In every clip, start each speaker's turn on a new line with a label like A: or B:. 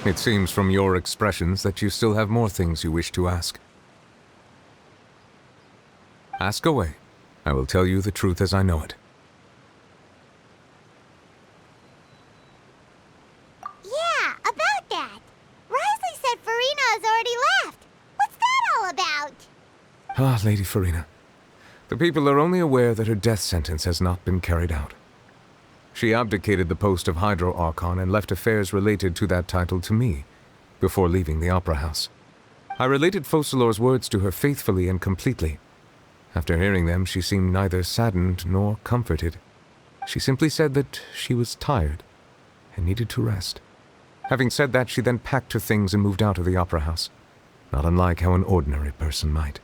A: It seems from your expressions that you still have more things you wish to ask. Ask away. I will tell you the truth as I know it.
B: Yeah, about that. Risley said Furina has already left. What's that all about?
A: Ah, Lady Furina. The people are only aware that her death sentence has not been carried out. She abdicated the post of Hydro Archon and left affairs related to that title to me, before leaving the Opera House. I related Focalor's words to her faithfully and completely. After hearing them, she seemed neither saddened nor comforted. She simply said that she was tired and needed to rest. Having said that, she then packed her things and moved out of the Opera House, not unlike how an ordinary person might.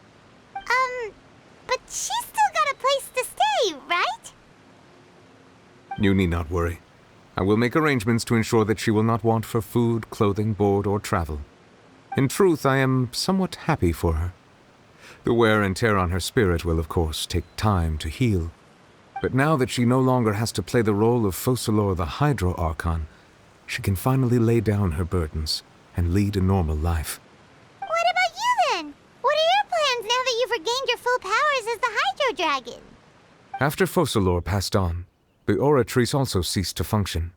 B: But she's still got a place to stay, right?
A: You need not worry. I will make arrangements to ensure that she will not want for food, clothing, board, or travel. In truth, I am somewhat happy for her. The wear and tear on her spirit will, of course, take time to heal. But now that she no longer has to play the role of Focalor the Hydro Archon, she can finally lay down her burdens and lead a normal life.
B: What about you then? What are your plans now that you've regained your full powers as the Hydro Dragon?
A: After Focalor passed on, the Oratrice also ceased to function.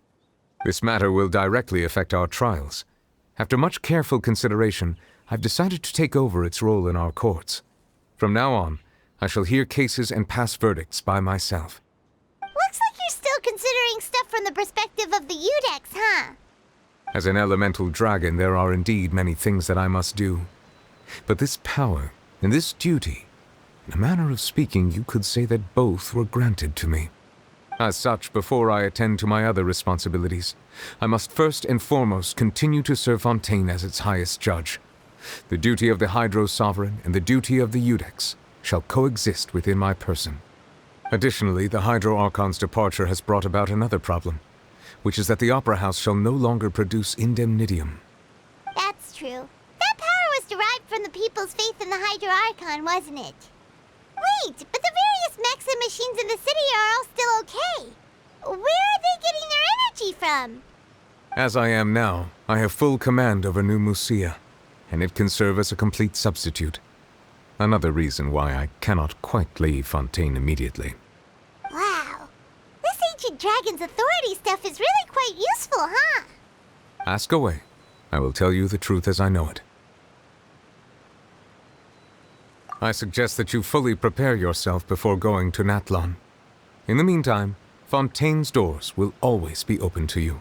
A: This matter will directly affect our trials. After much careful consideration, I've decided to take over its role in our courts. From now on, I shall hear cases and pass verdicts by myself.
B: Looks like you're still considering stuff from the perspective of the Udex, huh?
A: As an elemental dragon, there are indeed many things that I must do. But this power and this duty, in a manner of speaking, you could say that both were granted to me. As such, before I attend to my other responsibilities, I must first and foremost continue to serve Fontaine as its highest judge. The duty of the Hydro Sovereign and the duty of the Udex shall coexist within my person. Additionally, the Hydro Archon's departure has brought about another problem, which is that the Opera House shall no longer produce indemnitium.
B: That's true. That power was derived from the people's faith in the Hydro Archon, wasn't it? Wait, but the various mechs and machines in the city are all still okay. Where are they getting their energy from?
A: As I am now, I have full command over New Musia, and it can serve as a complete substitute. Another reason why I cannot quite leave Fontaine immediately.
B: Wow. This ancient dragon's authority stuff is really quite useful, huh?
A: Ask away. I will tell you the truth as I know it. I suggest that you fully prepare yourself before going to Nathlon. In the meantime, Fontaine's doors will always be open to you.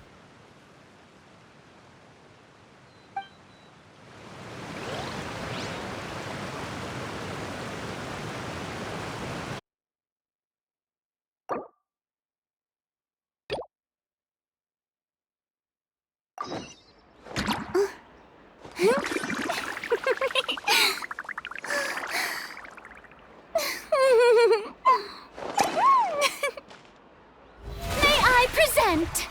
B: May I present?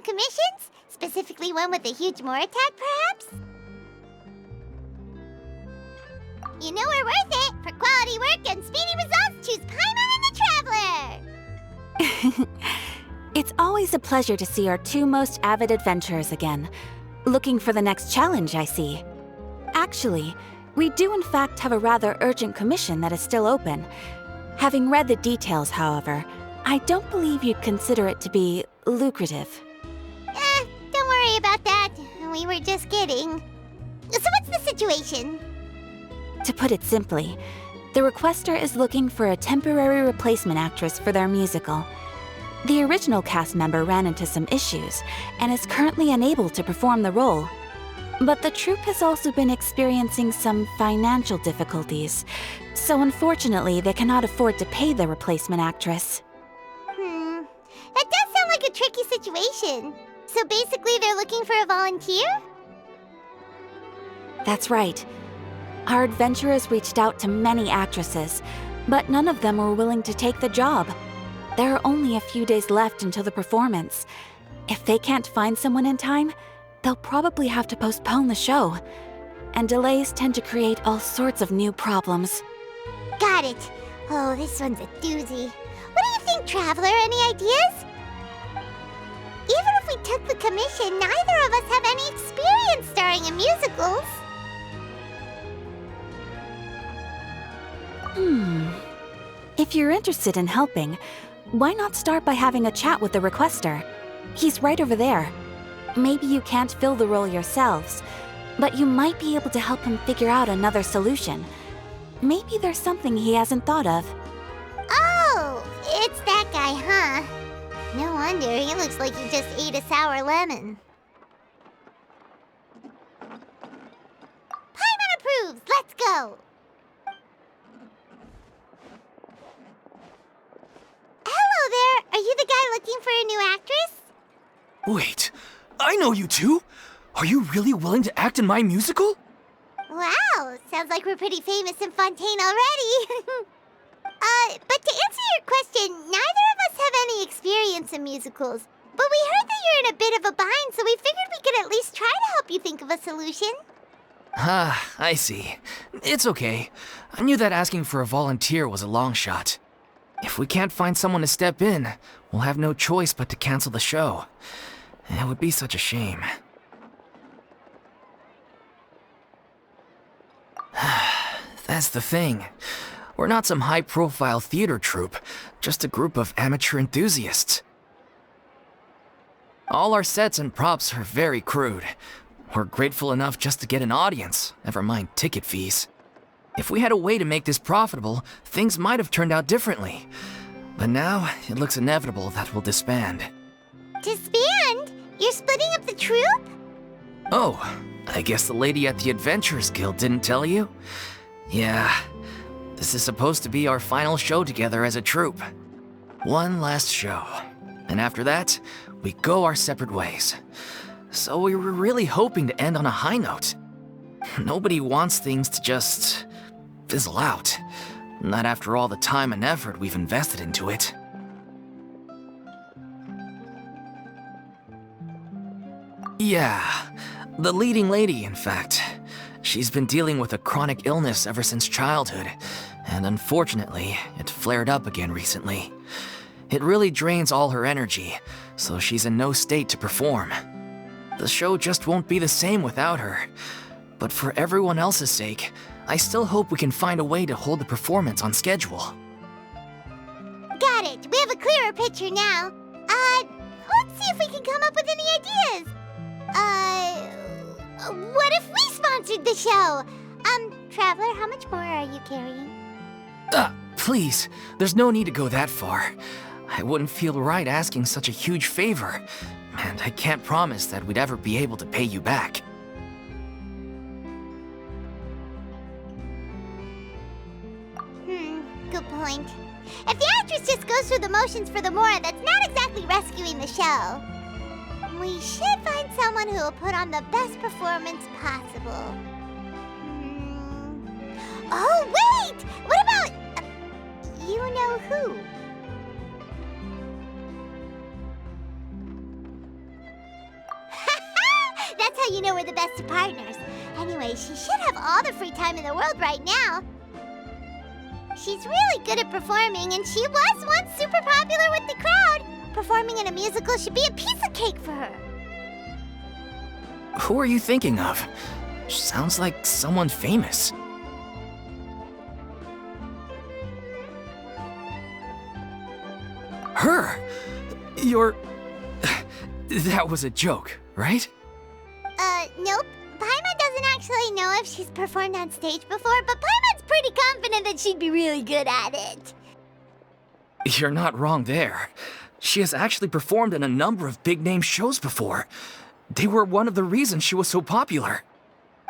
B: Commissions? Specifically one with a huge more attack, perhaps? You know we're worth it. For quality work and speedy results, choose Paimon and the Traveler!
C: It's always a pleasure to see our two most avid adventurers again. Looking for the next challenge, I see. Actually, we do in fact have a rather urgent commission that is still open. Having read the details, however, I don't believe you'd consider it to be lucrative.
B: Don't worry about that. We were just kidding. So what's the situation?
C: To put it simply, the requester is looking for a temporary replacement actress for their musical. The original cast member ran into some issues and is currently unable to perform the role. But the troupe has also been experiencing some financial difficulties, so unfortunately they cannot afford to pay the replacement actress.
B: That does sound like a tricky situation. So basically they're looking for a volunteer?
C: That's right. Our adventurers reached out to many actresses, but none of them were willing to take the job. There are only a few days left until the performance. If they can't find someone in time, they'll probably have to postpone the show. And delays tend to create all sorts of new problems.
B: Got it. Oh, this one's a doozy. What do you think, Traveler? Any ideas? Even if we took the commission, neither of us have any experience starring in musicals.
C: If you're interested in helping, why not start by having a chat with the requester? He's right over there. Maybe you can't fill the role yourselves, but you might be able to help him figure out another solution. Maybe there's something he hasn't thought of.
B: Oh, it's that guy, huh? No wonder, he looks like he just ate a sour lemon. Paimon approves! Let's go! Hello there! Are you the guy looking for a new actress?
D: Wait, I know you two! Are you really willing to act in my musical?
B: Wow, sounds like we're pretty famous in Fontaine already. But to answer your question, neither of us have any experience in musicals. But we heard that you're in a bit of a bind, so we figured we could at least try to help you think of a solution.
D: Ah, I see. It's okay. I knew that asking for a volunteer was a long shot. If we can't find someone to step in, we'll have no choice but to cancel the show. It would be such a shame. That's the thing. We're not some high-profile theater troupe, just a group of amateur enthusiasts. All our sets and props are very crude. We're grateful enough just to get an audience, never mind ticket fees. If we had a way to make this profitable, things might have turned out differently. But now, it looks inevitable that we'll disband.
B: Disband? You're splitting up the troupe?
D: Oh, I guess the lady at the Adventurers Guild didn't tell you? Yeah, this is supposed to be our final show together as a troupe. One last show. And after that, we go our separate ways. So we were really hoping to end on a high note. Nobody wants things to just fizzle out. Not after all the time and effort we've invested into it. Yeah, the leading lady, in fact. She's been dealing with a chronic illness ever since childhood, and unfortunately, it flared up again recently. It really drains all her energy, so she's in no state to perform. The show just won't be the same without her. But for everyone else's sake, I still hope we can find a way to hold the performance on schedule.
B: Got it. We have a clearer picture now. Let's see if we can come up with any ideas. What if we sponsored the show? Traveler, how much more are you carrying?
D: Please, there's no need to go that far. I wouldn't feel right asking such a huge favor, and I can't promise that we'd ever be able to pay you back.
B: Good point. If the actress just goes through the motions for the Mora, that's not exactly rescuing the show. We should find someone who will put on the best performance possible. Oh, wait! What about... you know who? That's how you know we're the best of partners. Anyway, she should have all the free time in the world right now. She's really good at performing, and she was once super popular with the crowd. Performing in a musical should be a piece of cake for her.
D: Who are you thinking of? Sounds like someone famous. Her! You're... That was a joke, right?
B: Nope. Paimon doesn't actually know if she's performed on stage before, but Paimon's pretty confident that she'd be really good at it.
D: You're not wrong there. She has actually performed in a number of big-name shows before. They were one of the reasons she was so popular.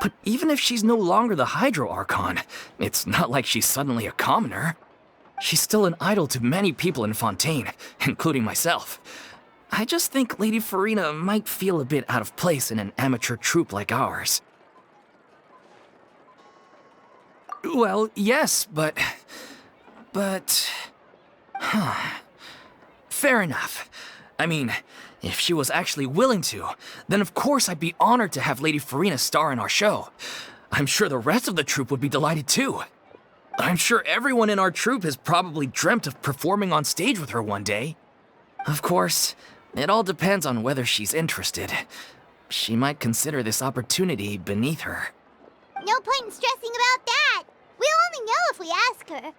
D: But even if she's no longer the Hydro Archon, it's not like she's suddenly a commoner. She's still an idol to many people in Fontaine, including myself. I just think Lady Furina might feel a bit out of place in an amateur troupe like ours. Well, yes, but... Fair enough. I mean, if she was actually willing to, then of course I'd be honored to have Lady Furina star in our show. I'm sure the rest of the troupe would be delighted too. I'm sure everyone in our troupe has probably dreamt of performing on stage with her one day. Of course, it all depends on whether she's interested. She might consider this opportunity beneath her.
B: No point in stressing about that. We'll only know if we ask her.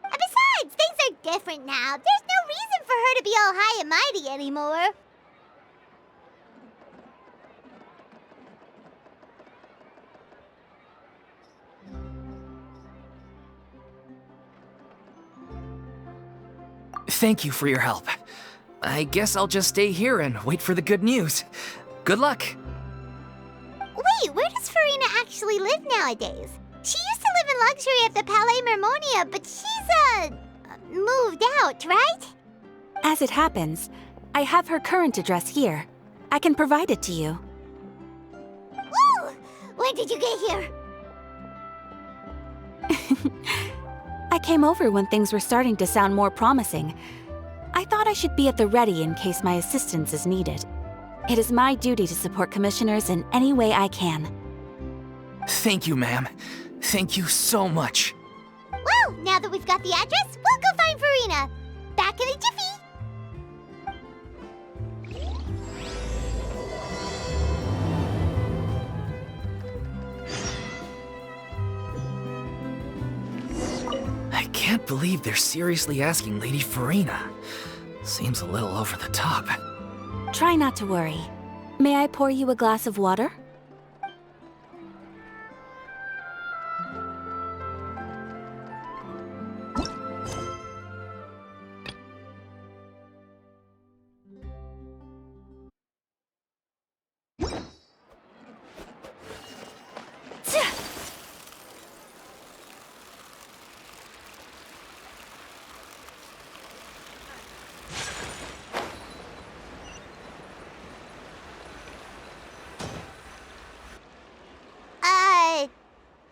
B: And besides, things are different now. There's no reason for her to be all high and mighty anymore.
D: Thank you for your help. I guess I'll just stay here and wait for the good news. Good luck.
B: Wait, where does Furina actually live nowadays? She used to live in luxury at the Palais Mermonia, but she's, moved out, right?
C: As it happens, I have her current address here. I can provide it to you.
B: Woo! When did you get here?
C: I came over when things were starting to sound more promising. I thought I should be at the ready in case my assistance is needed. It is my duty to support commissioners in any way I can.
D: Thank you, ma'am. Thank you so much.
B: Well, now that we've got the address, we'll go find Furina. Back in a jiffy.
D: I can't believe they're seriously asking Lady Furina. Seems a little over the top.
C: Try not to worry. May I pour you a glass of water?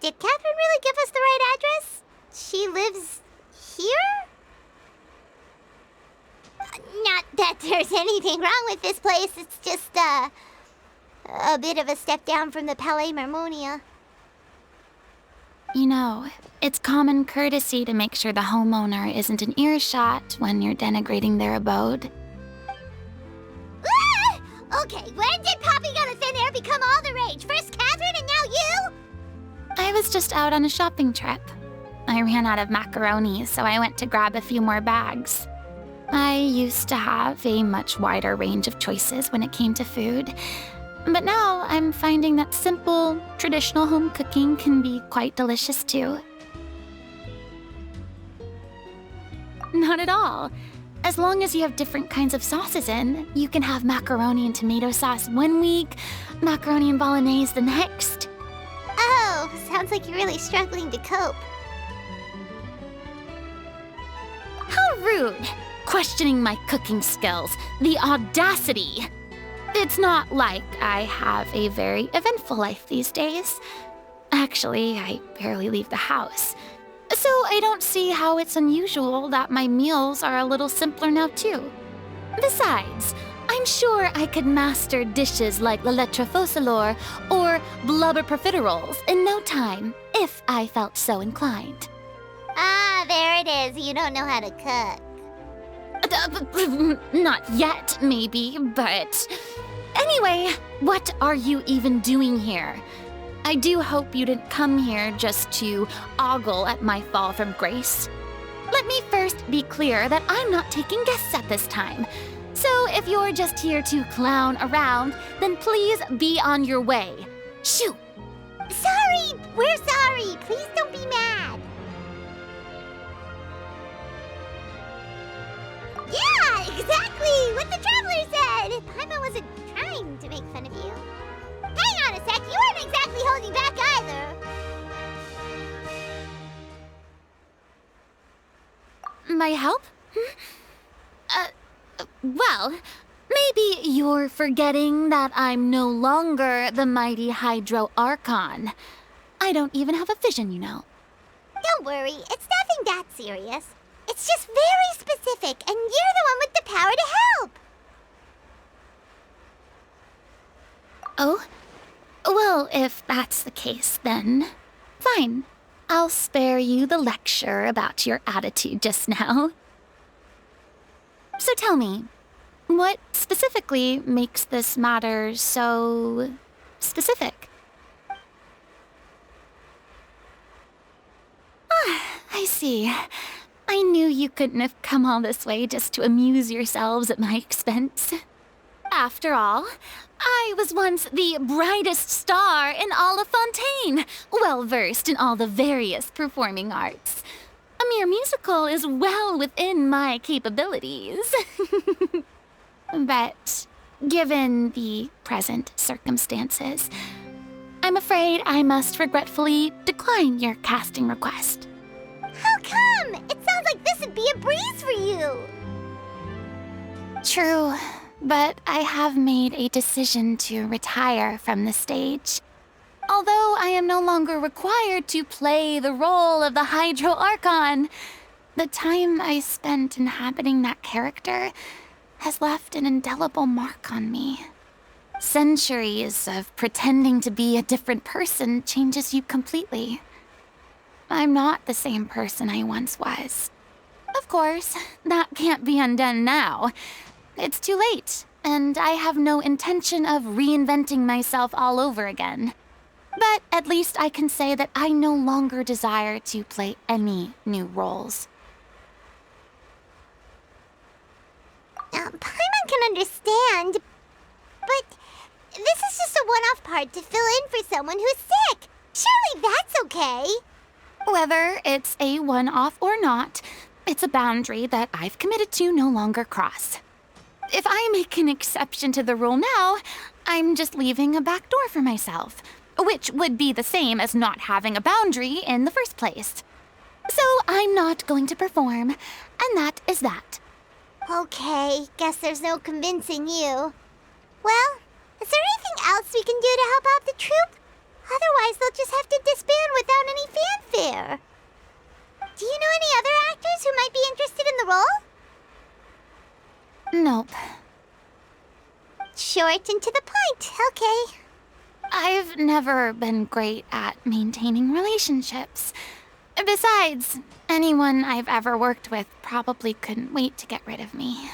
B: Did Catherine really give us the right address? She lives here? Not that there's anything wrong with this place, it's just, a bit of a step down from the Palais Mermonia.
E: You know, it's common courtesy to make sure the homeowner isn't in earshot when you're denigrating their abode.
B: Ah! Okay, when did popping on a thin air become all the rage? First Catherine and now you?
E: I was just out on a shopping trip. I ran out of macaroni, so I went to grab a few more bags. I used to have a much wider range of choices when it came to food, but now I'm finding that simple, traditional home cooking can be quite delicious too. Not at all. As long as you have different kinds of sauces in, you can have macaroni and tomato sauce one week, macaroni and bolognese the next.
B: Oh, sounds like you're really struggling to cope.
E: How rude! Questioning my cooking skills. The audacity! It's not like I have a very eventful life these days. Actually, I barely leave the house. So I don't see how it's unusual that my meals are a little simpler now too. Besides, I'm sure I could master dishes like la lettre focilor or blubber profiteroles in no time, if I felt so inclined.
B: Ah, there it is. You don't know how to cook.
E: Not yet, maybe, but... Anyway, what are you even doing here? I do hope you didn't come here just to ogle at my fall from grace. Let me first be clear that I'm not taking guests at this time. So if you're just here to clown around, then please be on your way. Shoo!
B: Sorry! We're sorry! Please don't be mad! Yeah, exactly! What the Traveler said! Paimon wasn't trying to make fun of you. Hang on a sec, you weren't exactly holding back either!
E: My help? Well, maybe you're forgetting that I'm no longer the mighty Hydro Archon. I don't even have a vision, you know.
B: Don't worry, it's nothing that serious. It's just very specific, and you're the one with the power to help!
E: Oh? Well, if that's the case, then fine. I'll spare you the lecture about your attitude just now. So tell me, what specifically makes this matter so specific? Ah, I see. I knew you couldn't have come all this way just to amuse yourselves at my expense. After all, I was once the brightest star in all of Fontaine, well-versed in all the various performing arts. A mere musical is well within my capabilities. But given the present circumstances, I'm afraid I must regretfully decline your casting request.
B: How come? It sounds like this would be a breeze for you!
E: True, but I have made a decision to retire from the stage. Although I am no longer required to play the role of the Hydro Archon, the time I spent inhabiting that character has left an indelible mark on me. Centuries of pretending to be a different person changes you completely. I'm not the same person I once was. Of course, that can't be undone now. It's too late, and I have no intention of reinventing myself all over again. But at least I can say that I no longer desire to play any new roles.
B: Paimon can understand, but this is just a one-off part to fill in for someone who's sick. Surely that's okay.
E: Whether it's a one-off or not, it's a boundary that I've committed to no longer cross. If I make an exception to the rule now, I'm just leaving a back door for myself, which would be the same as not having a boundary in the first place. So I'm not going to perform, and that is that.
B: Okay, guess there's no convincing you. Well, is there anything else we can do to help out the troupe? Otherwise, they'll just have to disband without any fanfare. Do you know any other actors who might be interested in the role?
E: Nope.
B: Short and to the point, okay.
E: I've never been great at maintaining relationships. Besides, anyone I've ever worked with probably couldn't wait to get rid of me.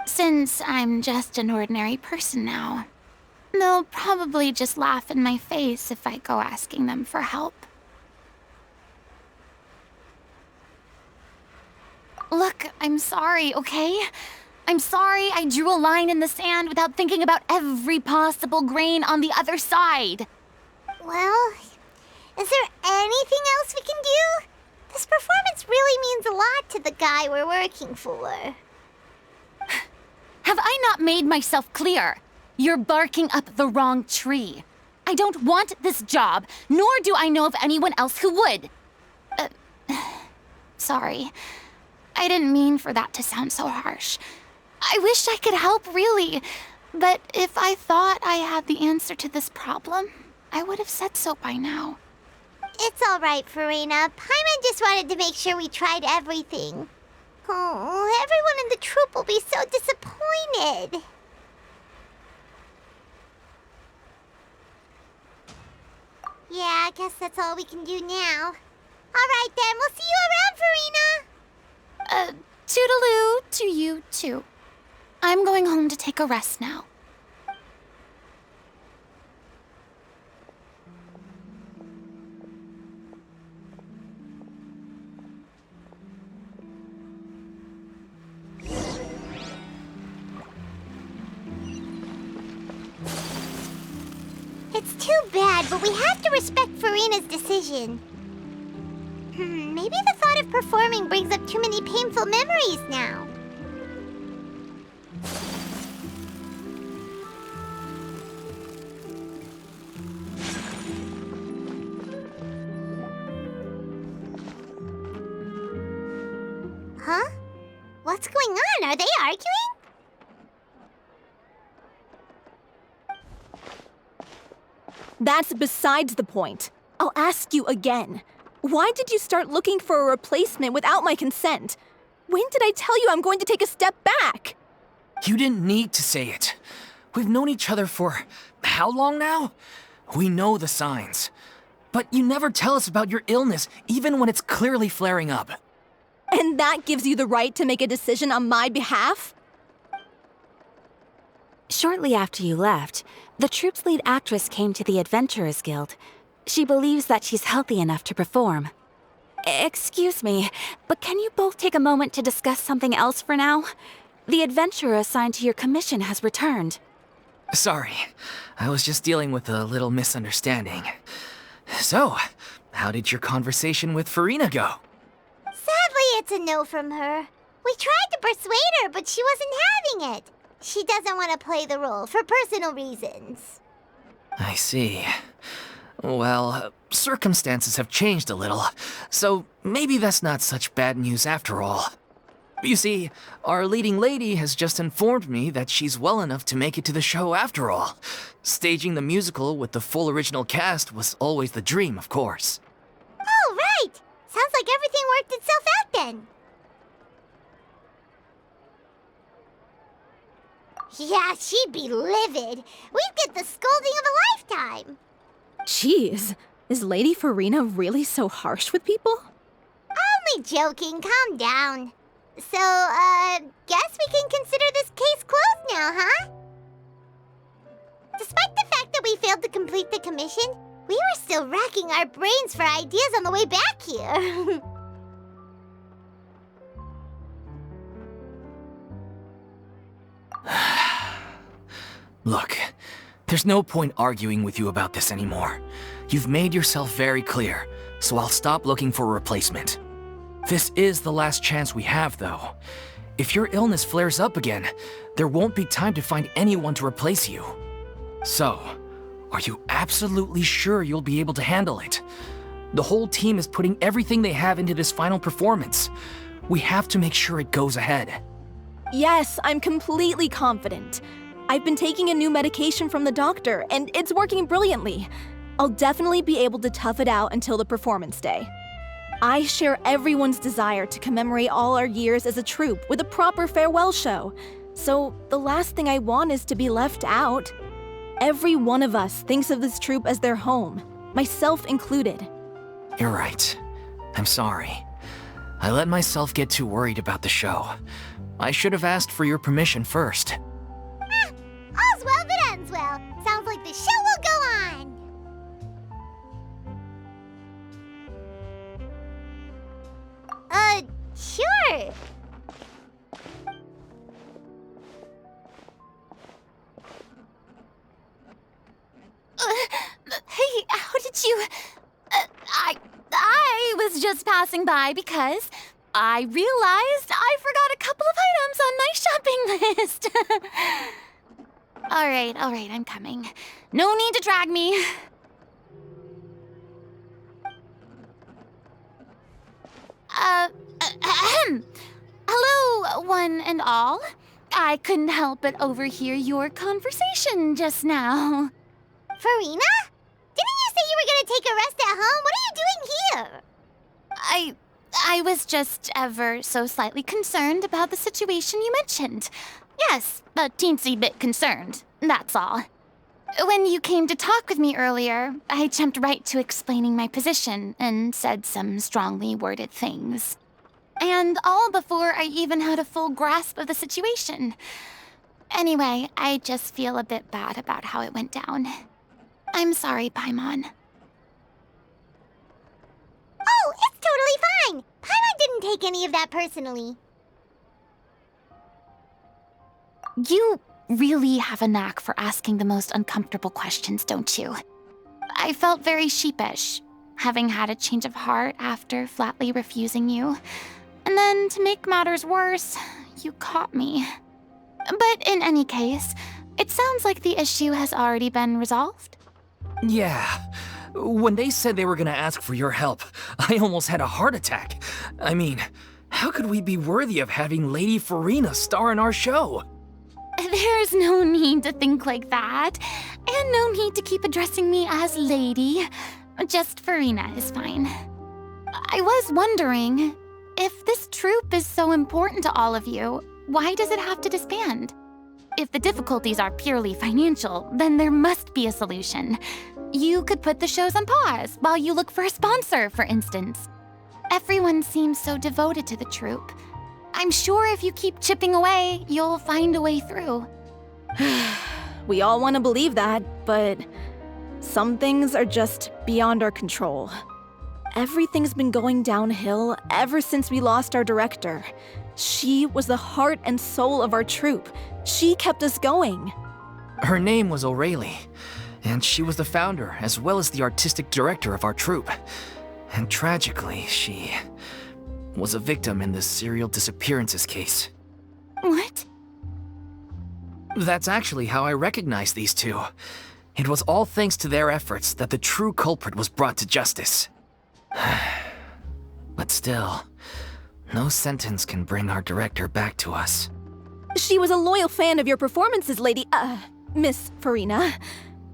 E: Since I'm just an ordinary person now, they'll probably just laugh in my face if I go asking them for help. Look, I'm sorry, okay? I'm sorry I drew a line in the sand without thinking about every possible grain on the other side.
B: Well, is there anything else we can do? This performance really means a lot to the guy we're working for.
E: Have I not made myself clear? You're barking up the wrong tree. I don't want this job, nor do I know of anyone else who would. Sorry. I didn't mean for that to sound so harsh. I wish I could help, really. But if I thought I had the answer to this problem, I would have said so by now.
B: It's all right, Furina. Paimon just wanted to make sure we tried everything. Oh, everyone in the troupe will be so disappointed. Yeah, I guess that's all we can do now. All right, then. We'll see you around, Furina.
E: Toodaloo to you, too. I'm going home to take a rest now.
B: It's too bad, but we have to respect Furina's decision. Maybe the thought of performing brings up too many painful memories now. Huh? What's going on? Are they arguing?
F: That's besides the point. I'll ask you again. Why did you start looking for a replacement without my consent? When did I tell you I'm going to take a step back?
D: You didn't need to say it. We've known each other for how long now? We know the signs. But you never tell us about your illness, even when it's clearly flaring up.
F: And that gives you the right to make a decision on my behalf?
C: Shortly after you left, the troupe's lead actress came to the Adventurers Guild. She believes that she's healthy enough to perform. Excuse me, but can you both take a moment to discuss something else for now? The adventurer assigned to your commission has returned.
D: Sorry, I was just dealing with a little misunderstanding. So, how did your conversation with Furina go?
B: Sadly, it's a no from her. We tried to persuade her, but she wasn't having it. She doesn't want to play the role for personal reasons.
D: I see. Well, circumstances have changed a little, so maybe that's not such bad news after all. You see, our leading lady has just informed me that she's well enough to make it to the show after all. Staging the musical with the full original cast was always the dream, of course.
B: Oh, right! Sounds like everything worked itself out then. Yeah, she'd be livid. We'd get the scolding of a lifetime.
F: Jeez, is Lady Furina really so harsh with people?
B: Only joking, calm down. So, guess we can consider this case closed now, huh? Despite the fact that we failed to complete the commission, we were still racking our brains for ideas on the way back here.
D: Look, there's no point arguing with you about this anymore. You've made yourself very clear, so I'll stop looking for a replacement. This is the last chance we have, though. If your illness flares up again, there won't be time to find anyone to replace you. So, are you absolutely sure you'll be able to handle it? The whole team is putting everything they have into this final performance. We have to make sure it goes ahead.
F: Yes, I'm completely confident. I've been taking a new medication from the doctor, and it's working brilliantly. I'll definitely be able to tough it out until the performance day. I share everyone's desire to commemorate all our years as a troupe with a proper farewell show. So the last thing I want is to be left out. Every one of us thinks of this troupe as their home, myself included.
D: You're right. I'm sorry. I let myself get too worried about the show. I should have asked for your permission first.
B: All's well that ends well. Sounds like the show will go on. Sure.
E: Hey, how did you... I was just passing by because I realized I forgot a couple of items on my shopping list. All right, I'm coming. No need to drag me. Hello, one and all. I couldn't help but overhear your conversation just now.
B: Furina? Didn't you say you were gonna take a rest at home? What are you doing here?
E: I was just ever so slightly concerned about the situation you mentioned. Yes, a teensy bit concerned, that's all. When you came to talk with me earlier, I jumped right to explaining my position and said some strongly worded things. And all before I even had a full grasp of the situation. Anyway, I just feel a bit bad about how it went down. I'm sorry, Paimon.
B: Oh, it's totally fine. Paimon didn't take any of that personally.
E: really have a knack for asking the most uncomfortable questions, don't you? I felt very sheepish, having had a change of heart after flatly refusing you. And then, to make matters worse, you caught me. But in any case, it sounds like the issue has already been resolved.
D: Yeah. When they said they were gonna ask for your help, I almost had a heart attack. I mean, how could we be worthy of having Lady Furina star in our show?
E: There's no need to think like that, and no need to keep addressing me as Lady. Just Furina is fine. I was wondering, if this troupe is so important to all of you, why does it have to disband? If the difficulties are purely financial, then there must be a solution. You could put the shows on pause while you look for a sponsor, for instance. Everyone seems so devoted to the troupe. I'm sure if you keep chipping away, you'll find a way through.
F: We all want to believe that, but some things are just beyond our control. Everything's been going downhill ever since we lost our director. She was the heart and soul of our troupe. She kept us going.
D: Her name was O'Reilly, and she was the founder as well as the artistic director of our troupe. And tragically, she was a victim in this serial disappearances case.
E: What?
D: That's actually how I recognized these two. It was all thanks to their efforts that the true culprit was brought to justice. But still, no sentence can bring our director back to us.
F: She was a loyal fan of your performances, Miss Furina.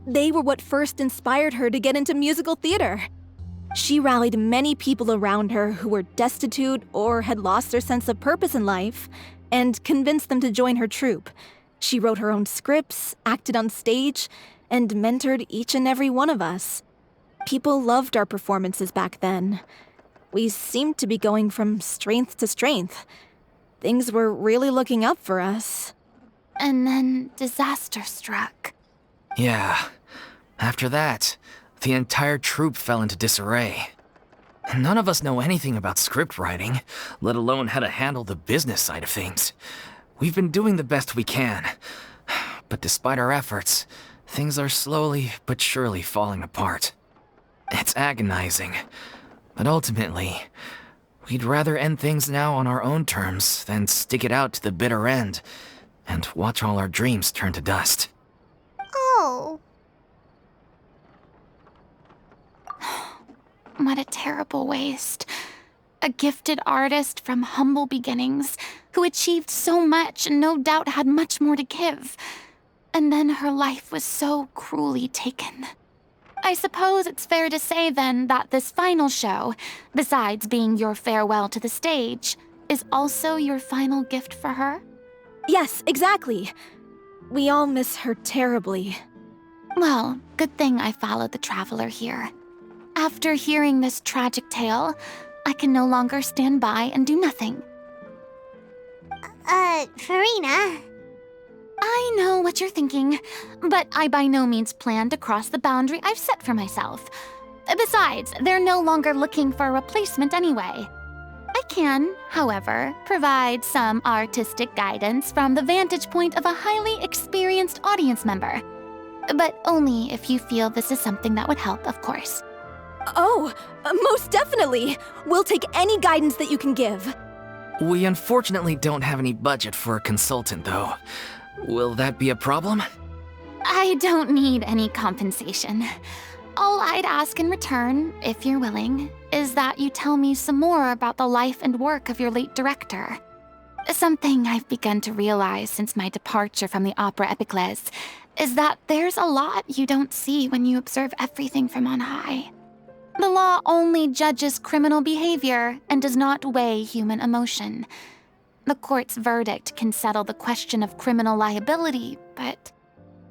F: They were what first inspired her to get into musical theater. She rallied many people around her who were destitute or had lost their sense of purpose in life, and convinced them to join her troupe. She wrote her own scripts, acted on stage, and mentored each and every one of us. People loved our performances back then. We seemed to be going from strength to strength. Things were really looking up for us.
E: And then disaster struck.
D: Yeah. After that, the entire troupe fell into disarray. None of us know anything about script writing, let alone how to handle the business side of things. We've been doing the best we can. But despite our efforts, things are slowly but surely falling apart. It's agonizing. But ultimately, we'd rather end things now on our own terms than stick it out to the bitter end and watch all our dreams turn to dust.
B: Oh.
E: What a terrible waste. A gifted artist from humble beginnings who achieved so much and no doubt had much more to give. And then her life was so cruelly taken. I suppose it's fair to say then that this final show, besides being your farewell to the stage, is also your final gift for her?
F: Yes, exactly. We all miss her terribly.
E: Well, good thing I followed the traveler here. After hearing this tragic tale, I can no longer stand by and do nothing.
B: Furina.
E: I know what you're thinking, but I by no means plan to cross the boundary I've set for myself. Besides, they're no longer looking for a replacement anyway. I can, however, provide some artistic guidance from the vantage point of a highly experienced audience member. But only if you feel this is something that would help, of course.
F: Oh, most definitely. We'll take any guidance that you can give.
D: We unfortunately don't have any budget for a consultant, though. Will that be a problem?
E: I don't need any compensation. All I'd ask in return, if you're willing, is that you tell me some more about the life and work of your late director. Something I've begun to realize since my departure from the Opera Epiclese is that there's a lot you don't see when you observe everything from on high. The law only judges criminal behavior and does not weigh human emotion. The court's verdict can settle the question of criminal liability, but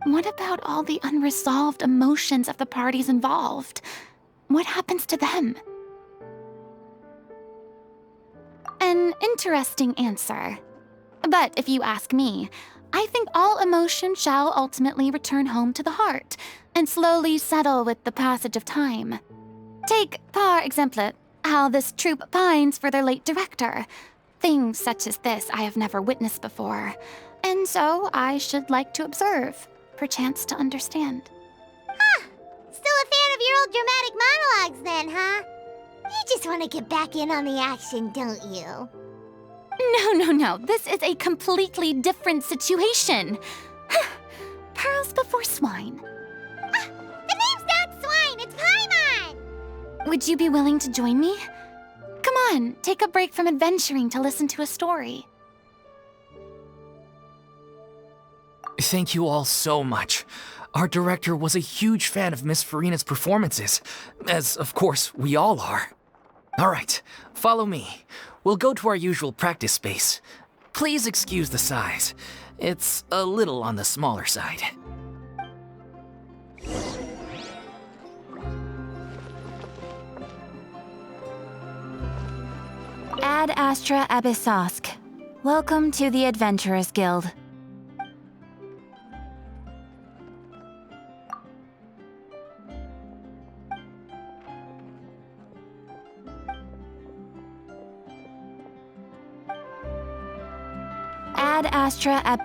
E: what about all the unresolved emotions of the parties involved? What happens to them? An interesting answer. But if you ask me, I think all emotion shall ultimately return home to the heart and slowly settle with the passage of time. Take, par exemple, how this troupe pines for their late director. Things such as this I have never witnessed before, And so I should like to observe, perchance to understand.
B: Still a fan of your old dramatic monologues then, huh? You just want to get back in on the action, don't you?
E: No. This is a completely different situation. Pearls before swine.
B: The name's not Swine, it's Paimon!
E: Would you be willing to join me? Come on, take a break from adventuring to listen to a story.
D: Thank you all so much. Our director was a huge fan of Miss Furina's performances, as of course we all are. All right, follow me. We'll go to our usual practice space. Please excuse the size. It's a little on the smaller side.
C: Ad Astra Abyssosk. Welcome to the Adventurers Guild. Ad Astra Ab...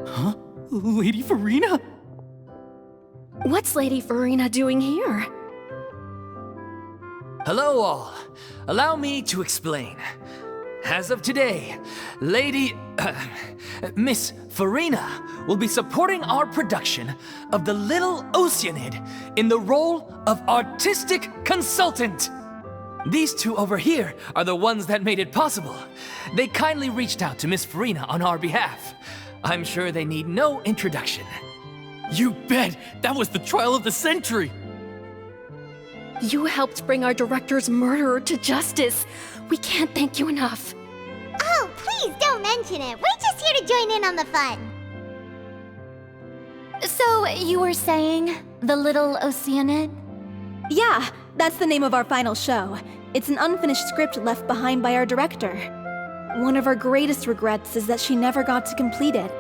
G: Huh? Lady Furina?
F: What's Lady Furina doing here?
D: Hello all. Allow me to explain. As of today, Miss Furina will be supporting our production of The Little Oceanid in the role of artistic consultant. These two over here are the ones that made it possible. They kindly reached out to Miss Furina on our behalf. I'm sure they need no introduction.
G: You bet! That was the trial of the century!
F: You helped bring our director's murderer to justice. We can't thank you enough.
B: Oh, please don't mention it. We're just here to join in on the fun.
E: So, you were saying The Little Oceanid?
F: Yeah, that's the name of our final show. It's an unfinished script left behind by our director. One of our greatest regrets is that she never got to complete it.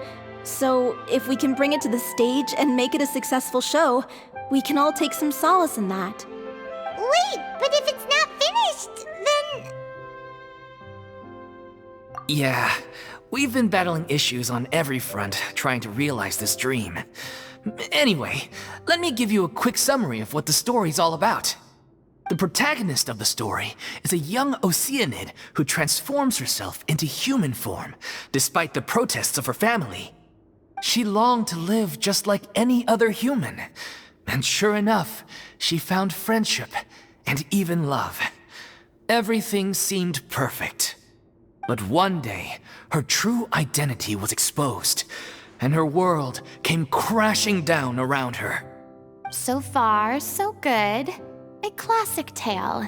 F: So, if we can bring it to the stage and make it a successful show, we can all take some solace in that.
B: Wait, but if it's not finished, then...
D: Yeah, we've been battling issues on every front trying to realize this dream. Anyway, let me give you a quick summary of what the story's all about. The protagonist of the story is a young Oceanid who transforms herself into human form, despite the protests of her family. She longed to live just like any other human, and sure enough, she found friendship and even love. Everything seemed perfect. But one day, her true identity was exposed, and her world came crashing down around her.
E: So far, so good. A classic tale.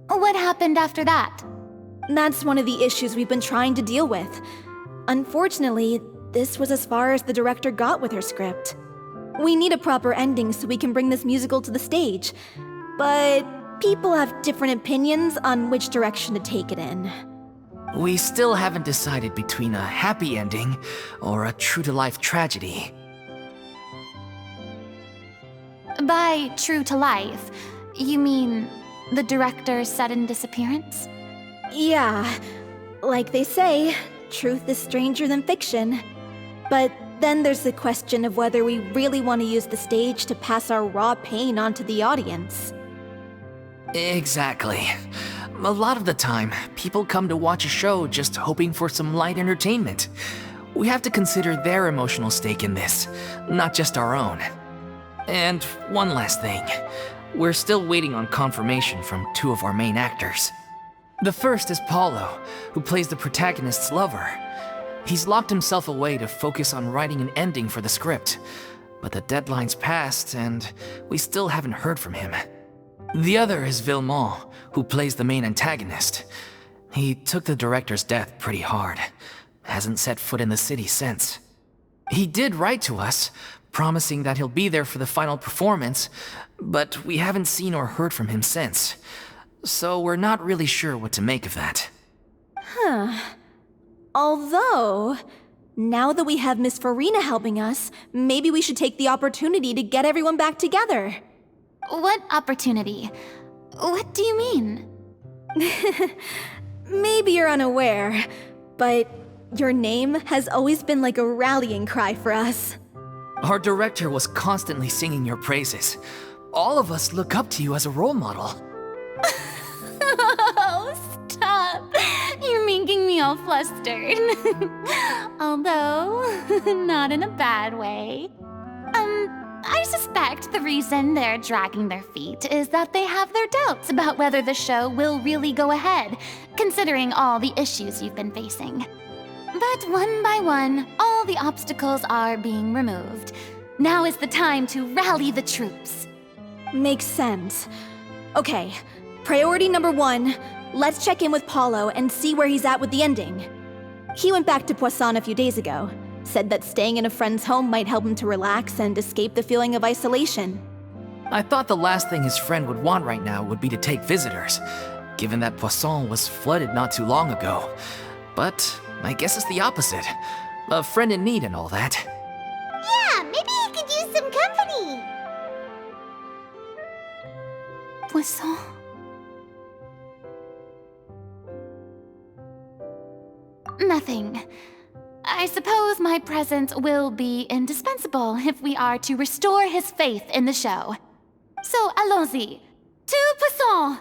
E: What happened after that?
F: That's one of the issues we've been trying to deal with. Unfortunately, this was as far as the director got with her script. We need a proper ending so we can bring this musical to the stage. But people have different opinions on which direction to take it in.
D: We still haven't decided between a happy ending or a true-to-life tragedy.
E: By true to life, you mean the director's sudden disappearance?
F: Yeah, like they say, truth is stranger than fiction. But then there's the question of whether we really want to use the stage to pass our raw pain onto the audience.
D: Exactly. A lot of the time, people come to watch a show just hoping for some light entertainment. We have to consider their emotional stake in this, not just our own. And one last thing. We're still waiting on confirmation from two of our main actors. The first is Paulo, who plays the protagonist's lover. He's locked himself away to focus on writing an ending for the script. But the deadline's passed, and we still haven't heard from him. The other is Villemont, who plays the main antagonist. He took the director's death pretty hard. Hasn't set foot in the city since. He did write to us, promising that he'll be there for the final performance, but we haven't seen or heard from him since. So we're not really sure what to make of that.
F: Although, now that we have Miss Furina helping us, maybe we should take the opportunity to get everyone back together.
E: What opportunity? What do you mean?
F: Maybe you're unaware, but your name has always been like a rallying cry for us.
D: Our director was constantly singing your praises. All of us look up to you as a role model.
E: Oh, stop! You're making me all flustered. Although, not in a bad way. I suspect the reason they're dragging their feet is that they have their doubts about whether the show will really go ahead, considering all the issues you've been facing. But one by one, all the obstacles are being removed. Now is the time to rally the troops.
F: Makes sense. Okay, priority number 1, let's check in with Paulo and see where he's at with the ending. He went back to Poisson a few days ago, said that staying in a friend's home might help him to relax and escape the feeling of isolation.
D: I thought the last thing his friend would want right now would be to take visitors, given that Poisson was flooded not too long ago. But I guess it's the opposite. A friend in need and all that.
B: Yeah, maybe he could use some company.
E: Poisson. Nothing. I suppose my presence will be indispensable if we are to restore his faith in the show. So, allons-y. To Poisson!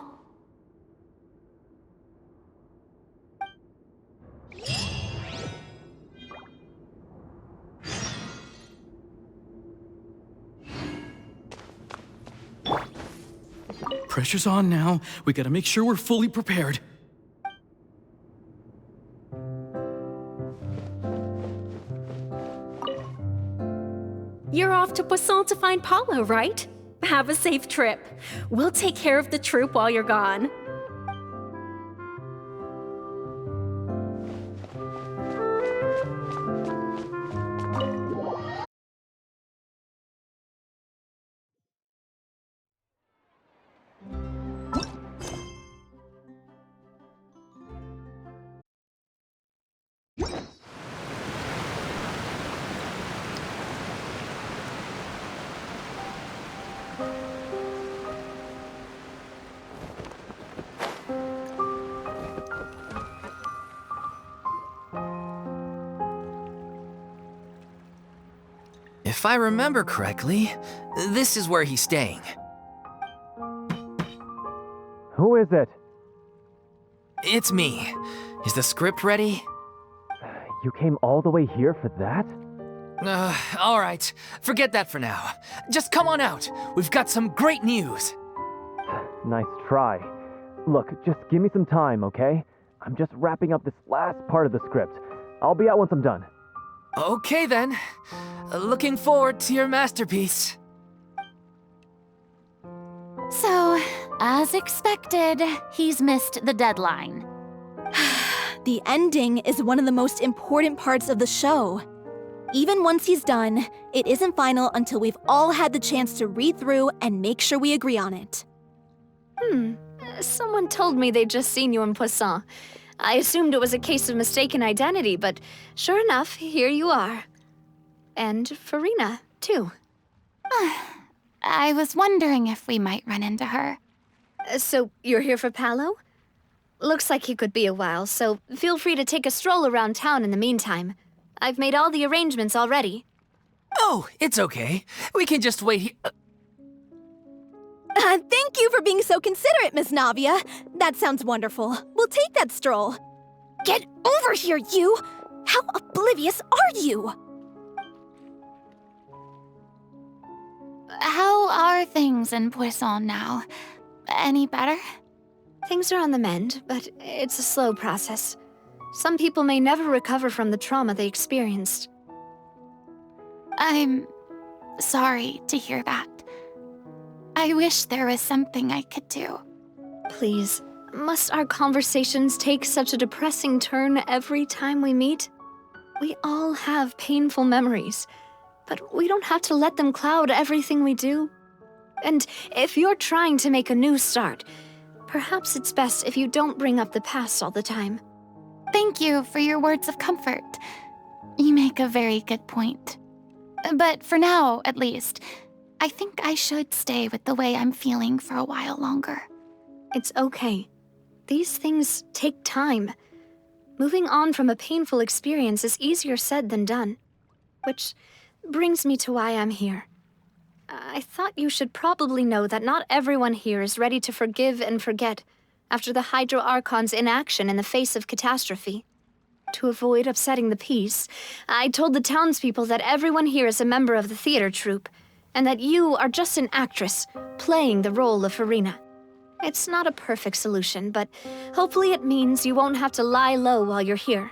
G: Pressure's on now. We gotta make sure we're fully prepared.
H: You're off to Poisson to find Paulo, right? Have a safe trip. We'll take care of the troop while you're gone.
D: If I remember correctly, this is where he's staying.
I: Who is it?
D: It's me. Is the script ready?
I: You came all the way here for that?
D: All right. Forget that for now. Just come on out. We've got some great news.
I: Nice try. Look, just give me some time, okay? I'm just wrapping up this last part of the script. I'll be out once I'm done.
D: Okay then. Looking forward to your masterpiece.
E: So, as expected, he's missed the deadline.
F: The ending is one of the most important parts of the show. Even once he's done, it isn't final until we've all had the chance to read through and make sure we agree on it.
H: Someone told me they'd just seen you in Poisson. I assumed it was a case of mistaken identity, but sure enough, here you are. And Furina, too.
E: I was wondering if we might run into her.
H: So, you're here for Paulo? Looks like he could be a while, so feel free to take a stroll around town in the meantime. I've made all the arrangements already.
D: Oh, it's okay. We can just wait here.
F: Thank you for being so considerate, Miss Navia. That sounds wonderful. We'll take that stroll. Get over here, you! How oblivious are you?
E: How are things in Poisson now? Any better?
H: Things are on the mend, but it's a slow process. Some people may never recover from the trauma they experienced.
E: I'm sorry to hear that. I wish there was something I could do.
H: Please, must our conversations take such a depressing turn every time we meet? We all have painful memories, but we don't have to let them cloud everything we do. And if you're trying to make a new start, perhaps it's best if you don't bring up the past all the time.
E: Thank you for your words of comfort. You make a very good point. But for now, at least, I think I should stay with the way I'm feeling for a while longer.
H: It's okay. These things take time. Moving on from a painful experience is easier said than done. Which brings me to why I'm here. I thought you should probably know that not everyone here is ready to forgive and forget after the Hydro Archon's inaction in the face of catastrophe. To avoid upsetting the peace, I told the townspeople that everyone here is a member of the theater troupe, and that you are just an actress playing the role of Furina. It's not a perfect solution, but hopefully it means you won't have to lie low while you're here.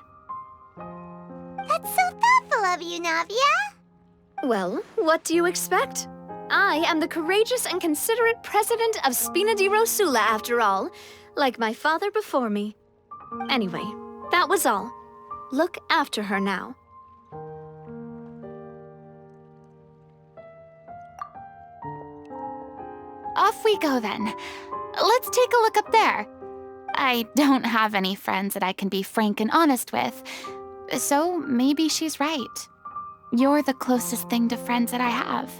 B: That's so thoughtful of you, Navia.
H: Well, what do you expect? I am the courageous and considerate president of Spina di Rosula, after all, like my father before me. Anyway, that was all. Look after her now.
E: Off we go then. Let's take a look up there. I don't have any friends that I can be frank and honest with, so maybe she's right. You're the closest thing to friends that I have.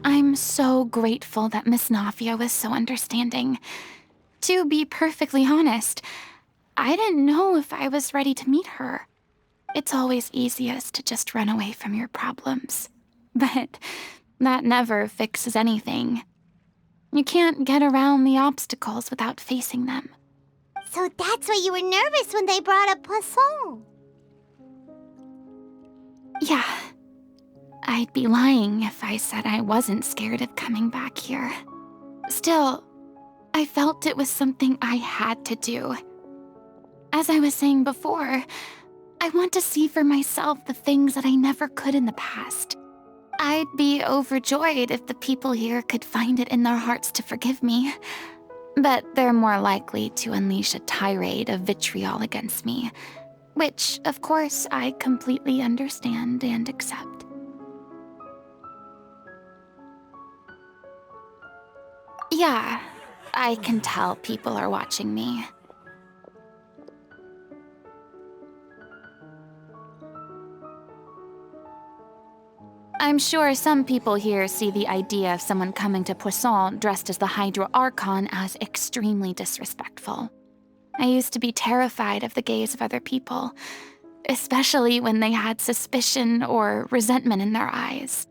E: I'm so grateful that Miss Navia was so understanding. To be perfectly honest, I didn't know if I was ready to meet her. It's always easiest to just run away from your problems. But that never fixes anything. You can't get around the obstacles without facing them.
B: So that's why you were nervous when they brought up Poisson.
E: Yeah. I'd be lying if I said I wasn't scared of coming back here. Still, I felt it was something I had to do. As I was saying before, I want to see for myself the things that I never could in the past. I'd be overjoyed if the people here could find it in their hearts to forgive me. But they're more likely to unleash a tirade of vitriol against me, which, of course, I completely understand and accept. Yeah, I can tell people are watching me. I'm sure some people here see the idea of someone coming to Poisson dressed as the Hydro Archon as extremely disrespectful. I used to be terrified of the gaze of other people, especially when they had suspicion or resentment in their eyes.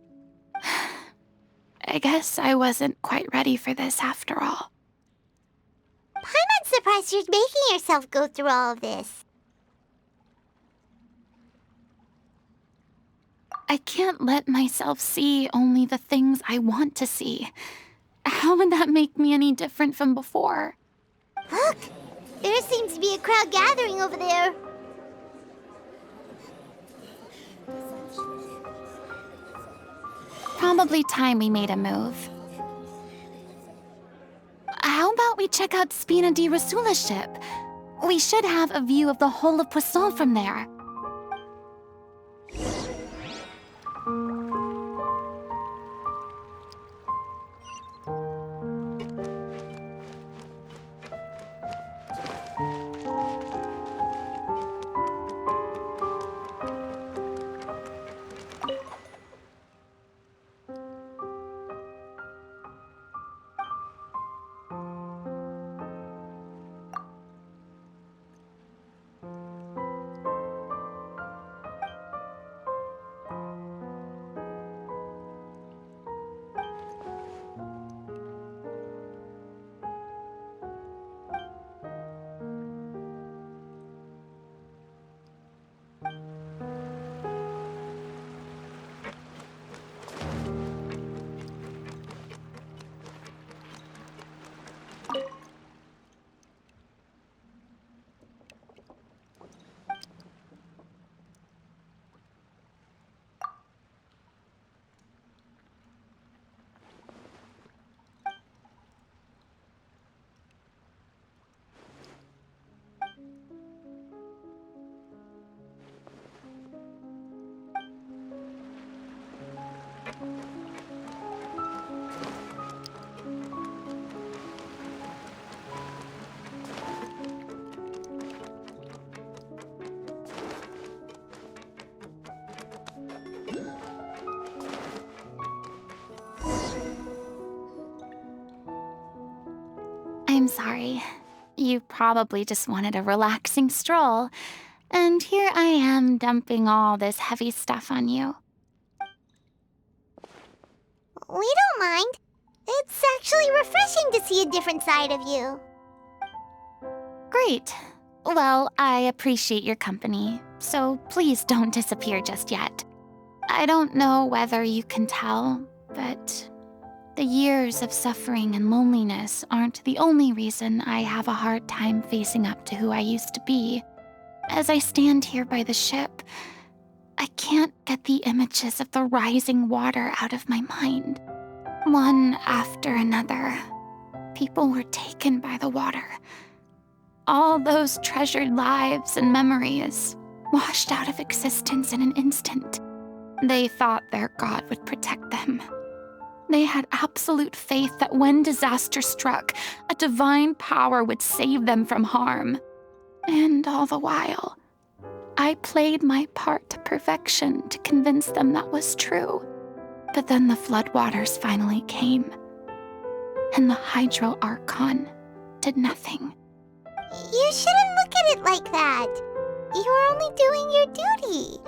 E: I guess I wasn't quite ready for this after all.
B: I'm not surprised you're making yourself go through all of this.
E: I can't let myself see only the things I want to see. How would that make me any different from before?
B: Look! There seems to be a crowd gathering over there.
E: Probably time we made a move. How about we check out Spina di Rosula's ship? We should have a view of the whole of Poisson from there. I'm sorry. You probably just wanted a relaxing stroll, and here I am dumping all this heavy stuff on you.
B: We don't mind. It's actually refreshing to see a different side of you.
E: Great. Well, I appreciate your company, so please don't disappear just yet. I don't know whether you can tell, but the years of suffering and loneliness aren't the only reason I have a hard time facing up to who I used to be. As I stand here by the ship, I can't get the images of the rising water out of my mind. One after another, people were taken by the water. All those treasured lives and memories washed out of existence in an instant. They thought their god would protect them. They had absolute faith that when disaster struck, a divine power would save them from harm. And all the while, I played my part to perfection to convince them that was true. But then the floodwaters finally came, and the Hydro Archon did nothing.
B: You shouldn't look at it like that. You're only doing your duty.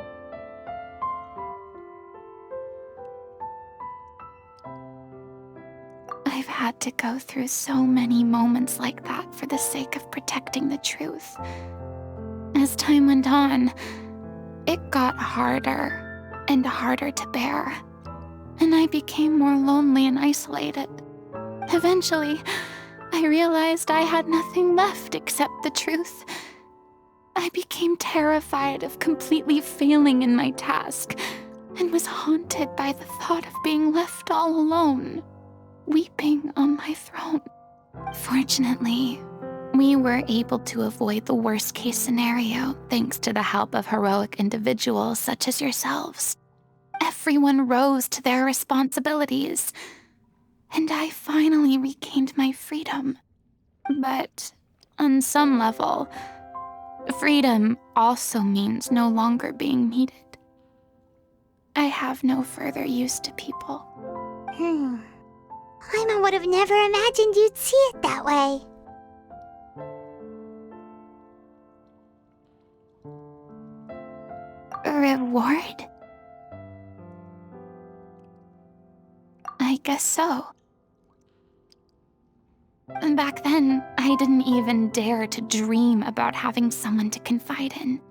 E: I've had to go through so many moments like that for the sake of protecting the truth. As time went on, it got harder and harder to bear, and I became more lonely and isolated. Eventually, I realized I had nothing left except the truth. I became terrified of completely failing in my task, and was haunted by the thought of being left all alone, weeping on my throne. Fortunately, we were able to avoid the worst-case scenario thanks to the help of heroic individuals such as yourselves. Everyone rose to their responsibilities, and I finally regained my freedom. But on some level, freedom also means no longer being needed. I have no further use to people.
B: Paimon would have never imagined you'd see it that way.
E: A reward? I guess so. Back then, I didn't even dare to dream about having someone to confide in.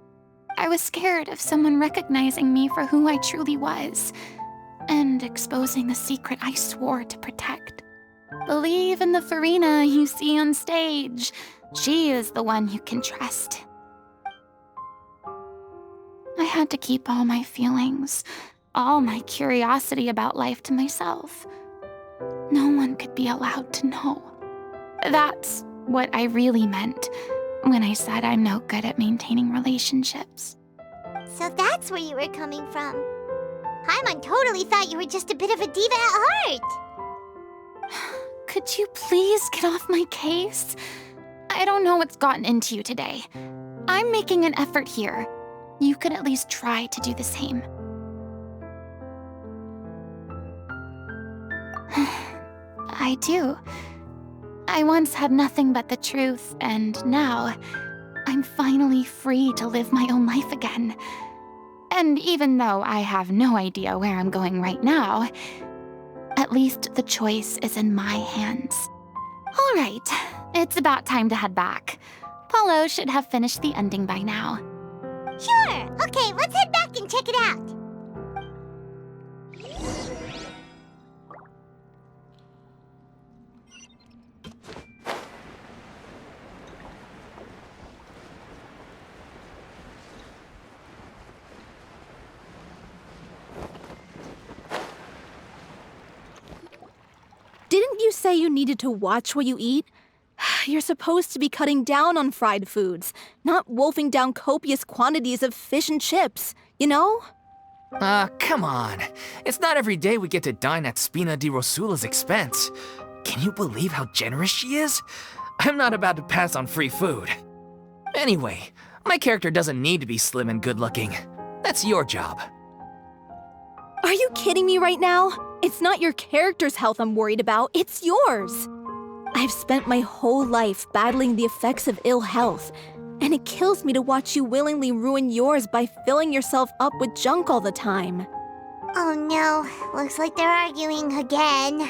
E: I was scared of someone recognizing me for who I truly was, and exposing the secret I swore to protect. Believe in the Furina you see on stage. She is the one you can trust. I had to keep all my feelings, all my curiosity about life to myself. No one could be allowed to know. That's what I really meant when I said I'm no good at maintaining relationships.
B: So that's where you were coming from. Paimon totally thought you were just a bit of a diva at heart.
E: Could you please get off my case? I don't know what's gotten into you today. I'm making an effort here. You could at least try to do the same. I do. I once had nothing but the truth, and now I'm finally free to live my own life again. And even though I have no idea where I'm going right now, at least the choice is in my hands. All right, it's about time to head back. Paulo should have finished the ending by now.
B: Sure. Okay, let's head back and check it out.
F: Didn't you say you needed to watch what you eat? You're supposed to be cutting down on fried foods, not wolfing down copious quantities of fish and chips, you know?
D: Come on. It's not every day we get to dine at Spina di Rosula's expense. Can you believe how generous she is? I'm not about to pass on free food. Anyway, my character doesn't need to be slim and good-looking. That's your job.
F: Are you kidding me right now? It's not your character's health I'm worried about, it's yours. I've spent my whole life battling the effects of ill health, and it kills me to watch you willingly ruin yours by filling yourself up with junk all the time.
B: Oh no, looks like they're arguing again.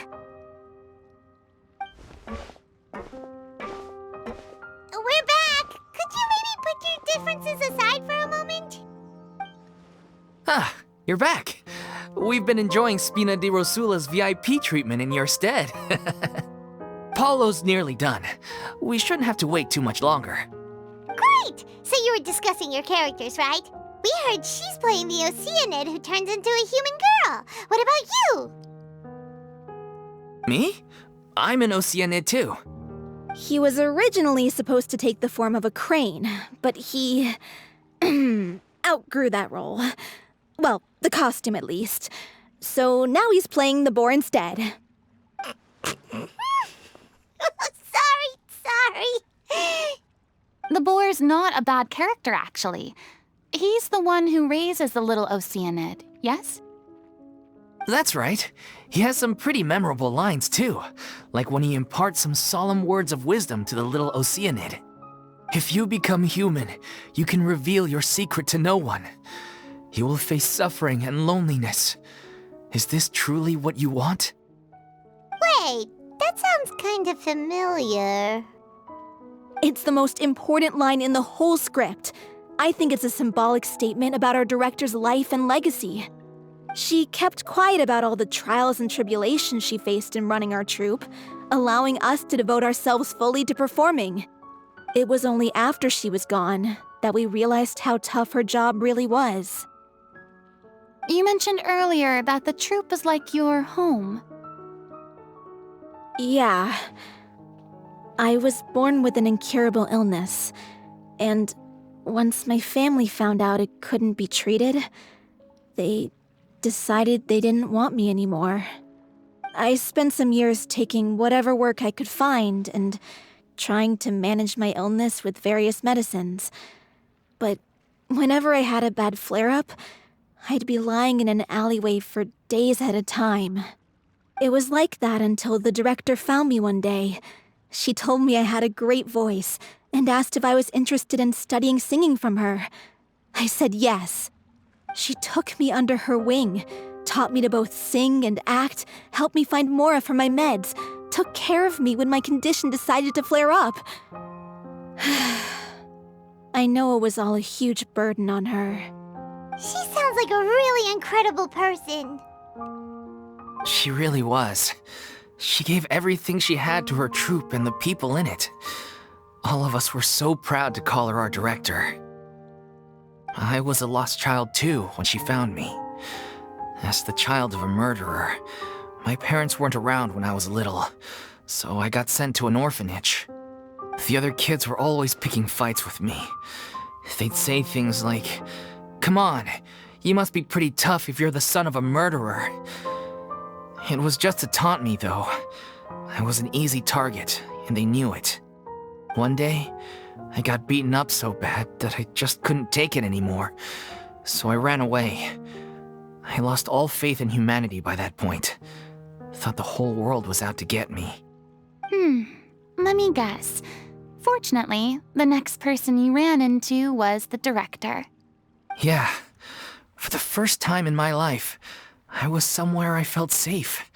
B: We're back! Could you maybe put your differences aside for a moment?
D: Ah, you're back. We've been enjoying Spina di Rosula's VIP treatment in your stead. Paulo's nearly done. We shouldn't have to wait too much longer.
B: Great! So you were discussing your characters, right? We heard she's playing the Oceanid who turns into a human girl. What about you?
D: Me? I'm an Oceanid too.
F: He was originally supposed to take the form of a crane, but he outgrew that role. Well, the costume at least. So now he's playing the boar instead.
B: Sorry.
E: The boar's not a bad character, actually. He's the one who raises the little Oceanid, yes?
D: That's right. He has some pretty memorable lines too, like when he imparts some solemn words of wisdom to the little Oceanid. If you become human, you can reveal your secret to no one. You will face suffering and loneliness. Is this truly what you want?
B: Wait, that sounds kind of familiar.
F: It's the most important line in the whole script. I think it's a symbolic statement about our director's life and legacy. She kept quiet about all the trials and tribulations she faced in running our troupe, allowing us to devote ourselves fully to performing. It was only after she was gone that we realized how tough her job really was.
E: You mentioned earlier that the troupe is like your home.
F: Yeah. I was born with an incurable illness, and once my family found out it couldn't be treated, they decided they didn't want me anymore. I spent some years taking whatever work I could find and trying to manage my illness with various medicines. But whenever I had a bad flare-up, I'd be lying in an alleyway for days at a time. It was like that until the director found me one day. She told me I had a great voice and asked if I was interested in studying singing from her. I said yes. She took me under her wing, taught me to both sing and act, helped me find Mora for my meds, took care of me when my condition decided to flare up. I know it was all a huge burden on her.
B: She sounds like a really incredible person.
D: She really was. She gave everything she had to her troupe and the people in it. All of us were so proud to call her our director. I was a lost child too when she found me. As the child of a murderer, my parents weren't around when I was little, so I got sent to an orphanage. The other kids were always picking fights with me. They'd say things like, "Come on, you must be pretty tough if you're the son of a murderer." It was just to taunt me, though. I was an easy target, and they knew it. One day, I got beaten up so bad that I just couldn't take it anymore, so I ran away. I lost all faith in humanity by that point. Thought the whole world was out to get me.
E: Let me guess. Fortunately, the next person you ran into was the director.
D: Yeah. For the first time in my life, I was somewhere I felt safe.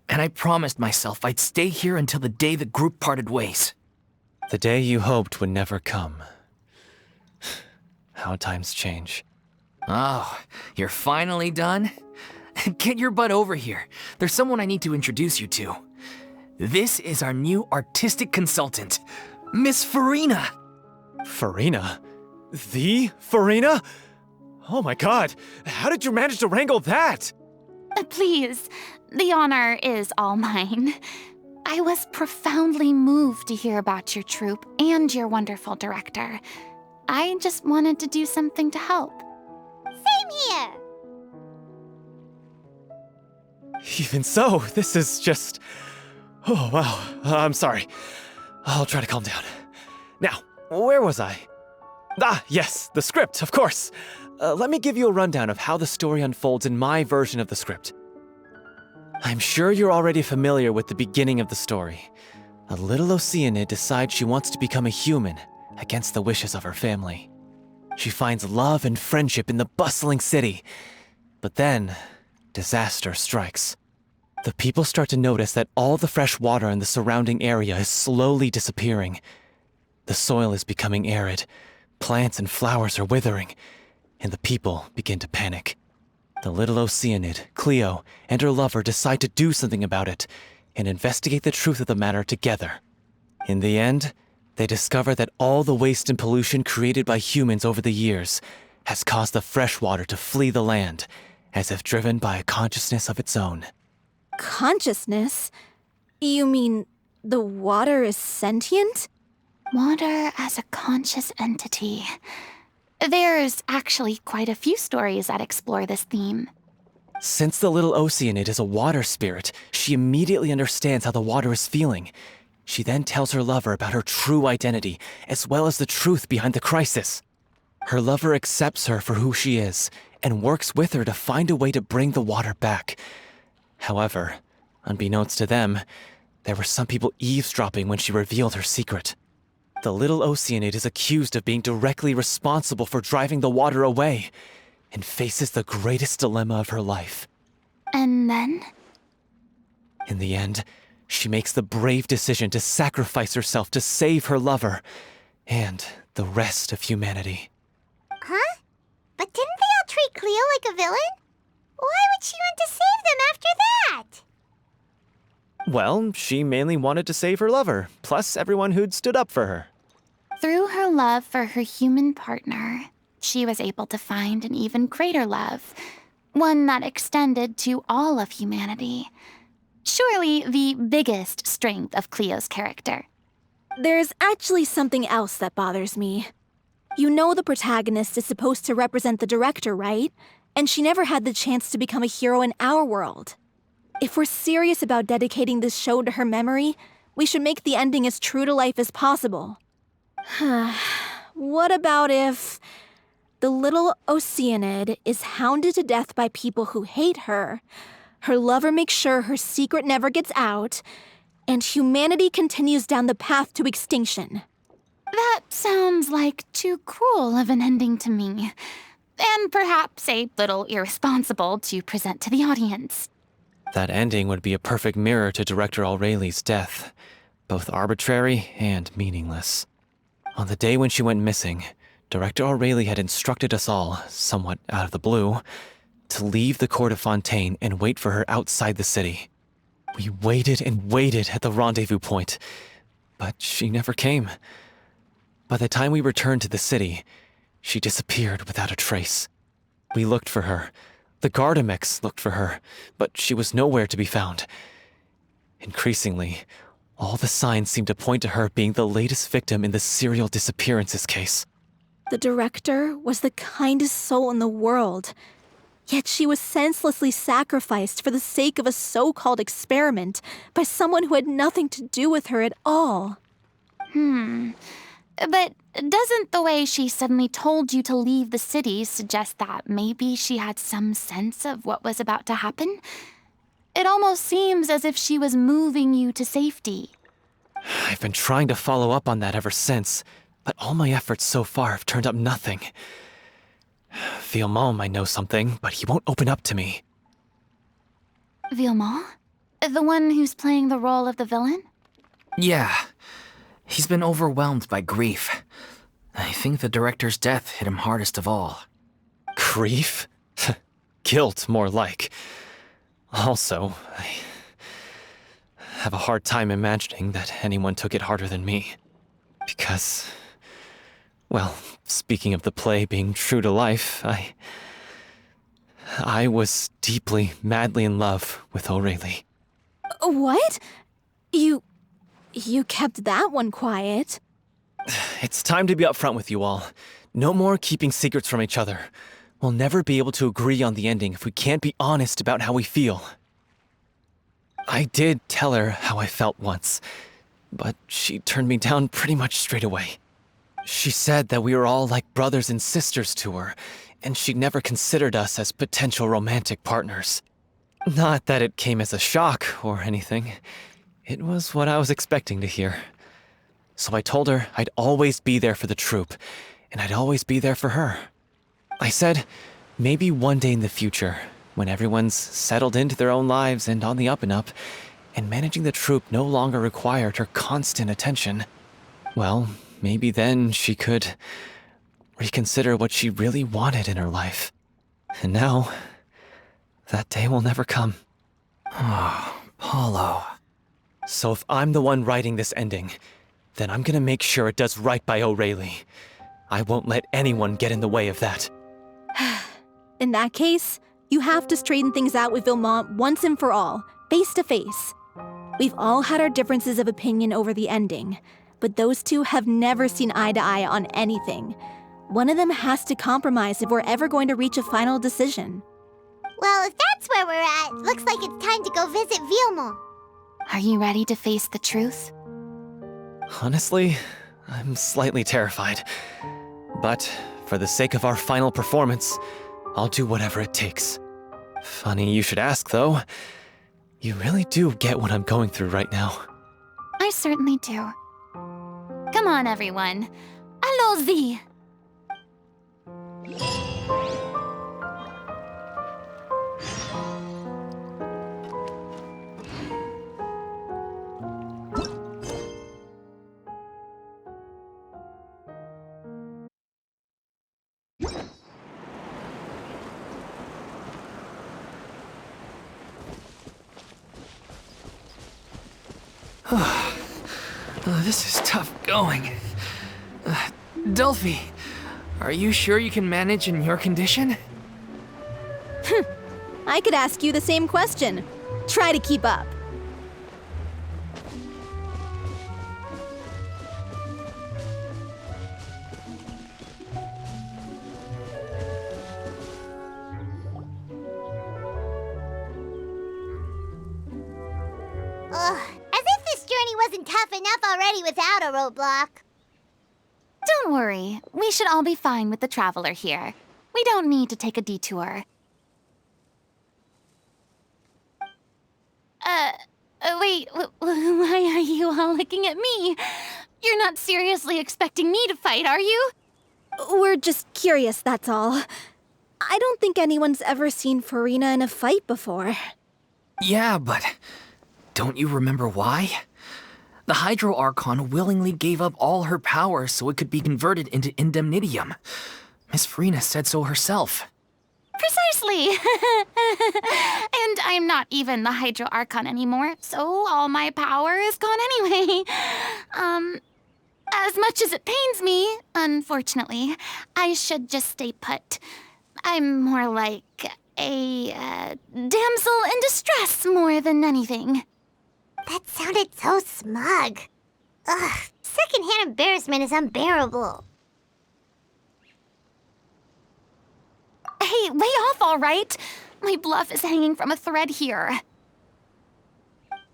D: And I promised myself I'd stay here until the day the group parted ways.
J: The day you hoped would never come. How times change.
D: Oh, you're finally done? Get your butt over here. There's someone I need to introduce you to. This is our new artistic consultant, Miss Furina.
J: Furina? The Furina? Oh my god, how did you manage to wrangle that?
E: Please, the honor is all mine. I was profoundly moved to hear about your troupe and your wonderful director. I just wanted to do something to help.
B: Same here.
J: Even so, this is just... Oh, wow. I'm sorry. I'll try to calm down. Now, where was I? Ah, yes, the script, of course. Let me give you a rundown of how the story unfolds in my version of the script. I'm sure you're already familiar with the beginning of the story. A little Oceanid decides she wants to become a human against the wishes of her family. She finds love and friendship in the bustling city. But then, disaster strikes. The people start to notice that all the fresh water in the surrounding area is slowly disappearing. The soil is becoming arid, plants and flowers are withering, and the people begin to panic. The little Oceanid, Cleo, and her lover decide to do something about it and investigate the truth of the matter together. In the end, they discover that all the waste and pollution created by humans over the years has caused the fresh water to flee the land, as if driven by a consciousness of its own.
F: Consciousness? You mean the water is sentient?
E: Water as a conscious entity. There's actually quite a few stories that explore this theme.
J: Since the little Oceanid is a water spirit, she immediately understands how the water is feeling. She then tells her lover about her true identity, as well as the truth behind the crisis. Her lover accepts her for who she is, and works with her to find a way to bring the water back. However, unbeknownst to them, there were some people eavesdropping when she revealed her secret. The little Oceanid is accused of being directly responsible for driving the water away, and faces the greatest dilemma of her life.
E: And then?
J: In the end, she makes the brave decision to sacrifice herself to save her lover, and the rest of humanity.
B: Huh? But didn't they all treat Cleo like a villain? Why would she want to save them after that?
J: Well, she mainly wanted to save her lover, plus everyone who'd stood up for her.
E: Through her love for her human partner, she was able to find an even greater love, one that extended to all of humanity. Surely the biggest strength of Cleo's character.
F: There's actually something else that bothers me. You know the protagonist is supposed to represent the director, right? And she never had the chance to become a hero in our world. If we're serious about dedicating this show to her memory, we should make the ending as true to life as possible. What about if the little Oceanid is hounded to death by people who hate her, her lover makes sure her secret never gets out, and humanity continues down the path to extinction?
E: That sounds like too cruel of an ending to me, and perhaps a little irresponsible to present to the audience.
J: That ending would be a perfect mirror to Director Aureli's death, both arbitrary and meaningless. On the day when she went missing, Director Aureli had instructed us all, somewhat out of the blue, to leave the court of Fontaine and wait for her outside the city. We waited and waited at the rendezvous point, but she never came. By the time we returned to the city, she disappeared without a trace. We looked for her. The Gardamex looked for her, but she was nowhere to be found. Increasingly, all the signs seemed to point to her being the latest victim in the serial disappearances case.
F: The director was the kindest soul in the world, yet she was senselessly sacrificed for the sake of a so-called experiment by someone who had nothing to do with her at all.
E: But doesn't the way she suddenly told you to leave the city suggest that maybe she had some sense of what was about to happen? It almost seems as if she was moving you to safety.
J: I've been trying to follow up on that ever since, but all my efforts so far have turned up nothing. Villemont might know something, but he won't open up to me.
E: Villemont? The one who's playing the role of the villain?
D: Yeah. He's been overwhelmed by grief. I think the director's death hit him hardest of all.
J: Grief? Guilt, more like. Also, I have a hard time imagining that anyone took it harder than me. Because, well, speaking of the play being true to life, I was deeply, madly in love with Aureli.
F: What? You kept that one quiet.
J: It's time to be upfront with you all. No more keeping secrets from each other. We'll never be able to agree on the ending if we can't be honest about how we feel. I did tell her how I felt once, but she turned me down pretty much straight away. She said that we were all like brothers and sisters to her, and she never considered us as potential romantic partners. Not that it came as a shock or anything. It was what I was expecting to hear. So I told her I'd always be there for the troupe, and I'd always be there for her. I said, maybe one day in the future, when everyone's settled into their own lives and on the up and up, and managing the troupe no longer required her constant attention, well, maybe then she could reconsider what she really wanted in her life. And now, that day will never come.
D: Oh, Paulo.
J: So if I'm the one writing this ending, then I'm gonna make sure it does right by O'Reilly. I won't let anyone get in the way of that.
F: In that case, you have to straighten things out with Vilmont once and for all, face to face. We've all had our differences of opinion over the ending, but those two have never seen eye to eye on anything. One of them has to compromise if we're ever going to reach a final decision.
B: Well, if that's where we're at, looks like it's time to go visit Vilmont.
E: Are you ready to face the truth?
J: Honestly, I'm slightly terrified. But for the sake of our final performance, I'll do whatever it takes. Funny you should ask, though. You really do get what I'm going through right now.
E: I certainly do. Come on, everyone. Allons-y!
D: This is tough going. Delphi, are you sure you can manage in your condition?
F: I could ask you the same question. Try to keep up.
B: Ugh, as if this journey wasn't tough enough already without a roadblock.
E: Don't worry. We should all be fine with the traveler here. We don't need to take a detour. Wait, why are you all looking at me? You're not seriously expecting me to fight, are you?
F: We're just curious, that's all. I don't think anyone's ever seen Furina in a fight before.
D: Yeah, but don't you remember why? The Hydro Archon willingly gave up all her power so it could be converted into indemnitium. Miss Furina said so herself.
E: Precisely! And I'm not even the Hydro Archon anymore, so all my power is gone anyway. As much as it pains me, unfortunately, I should just stay put. I'm more like a damsel in distress more than anything.
B: That sounded so smug. Ugh, secondhand embarrassment is unbearable.
E: Hey, lay off, all right? My bluff is hanging from a thread here.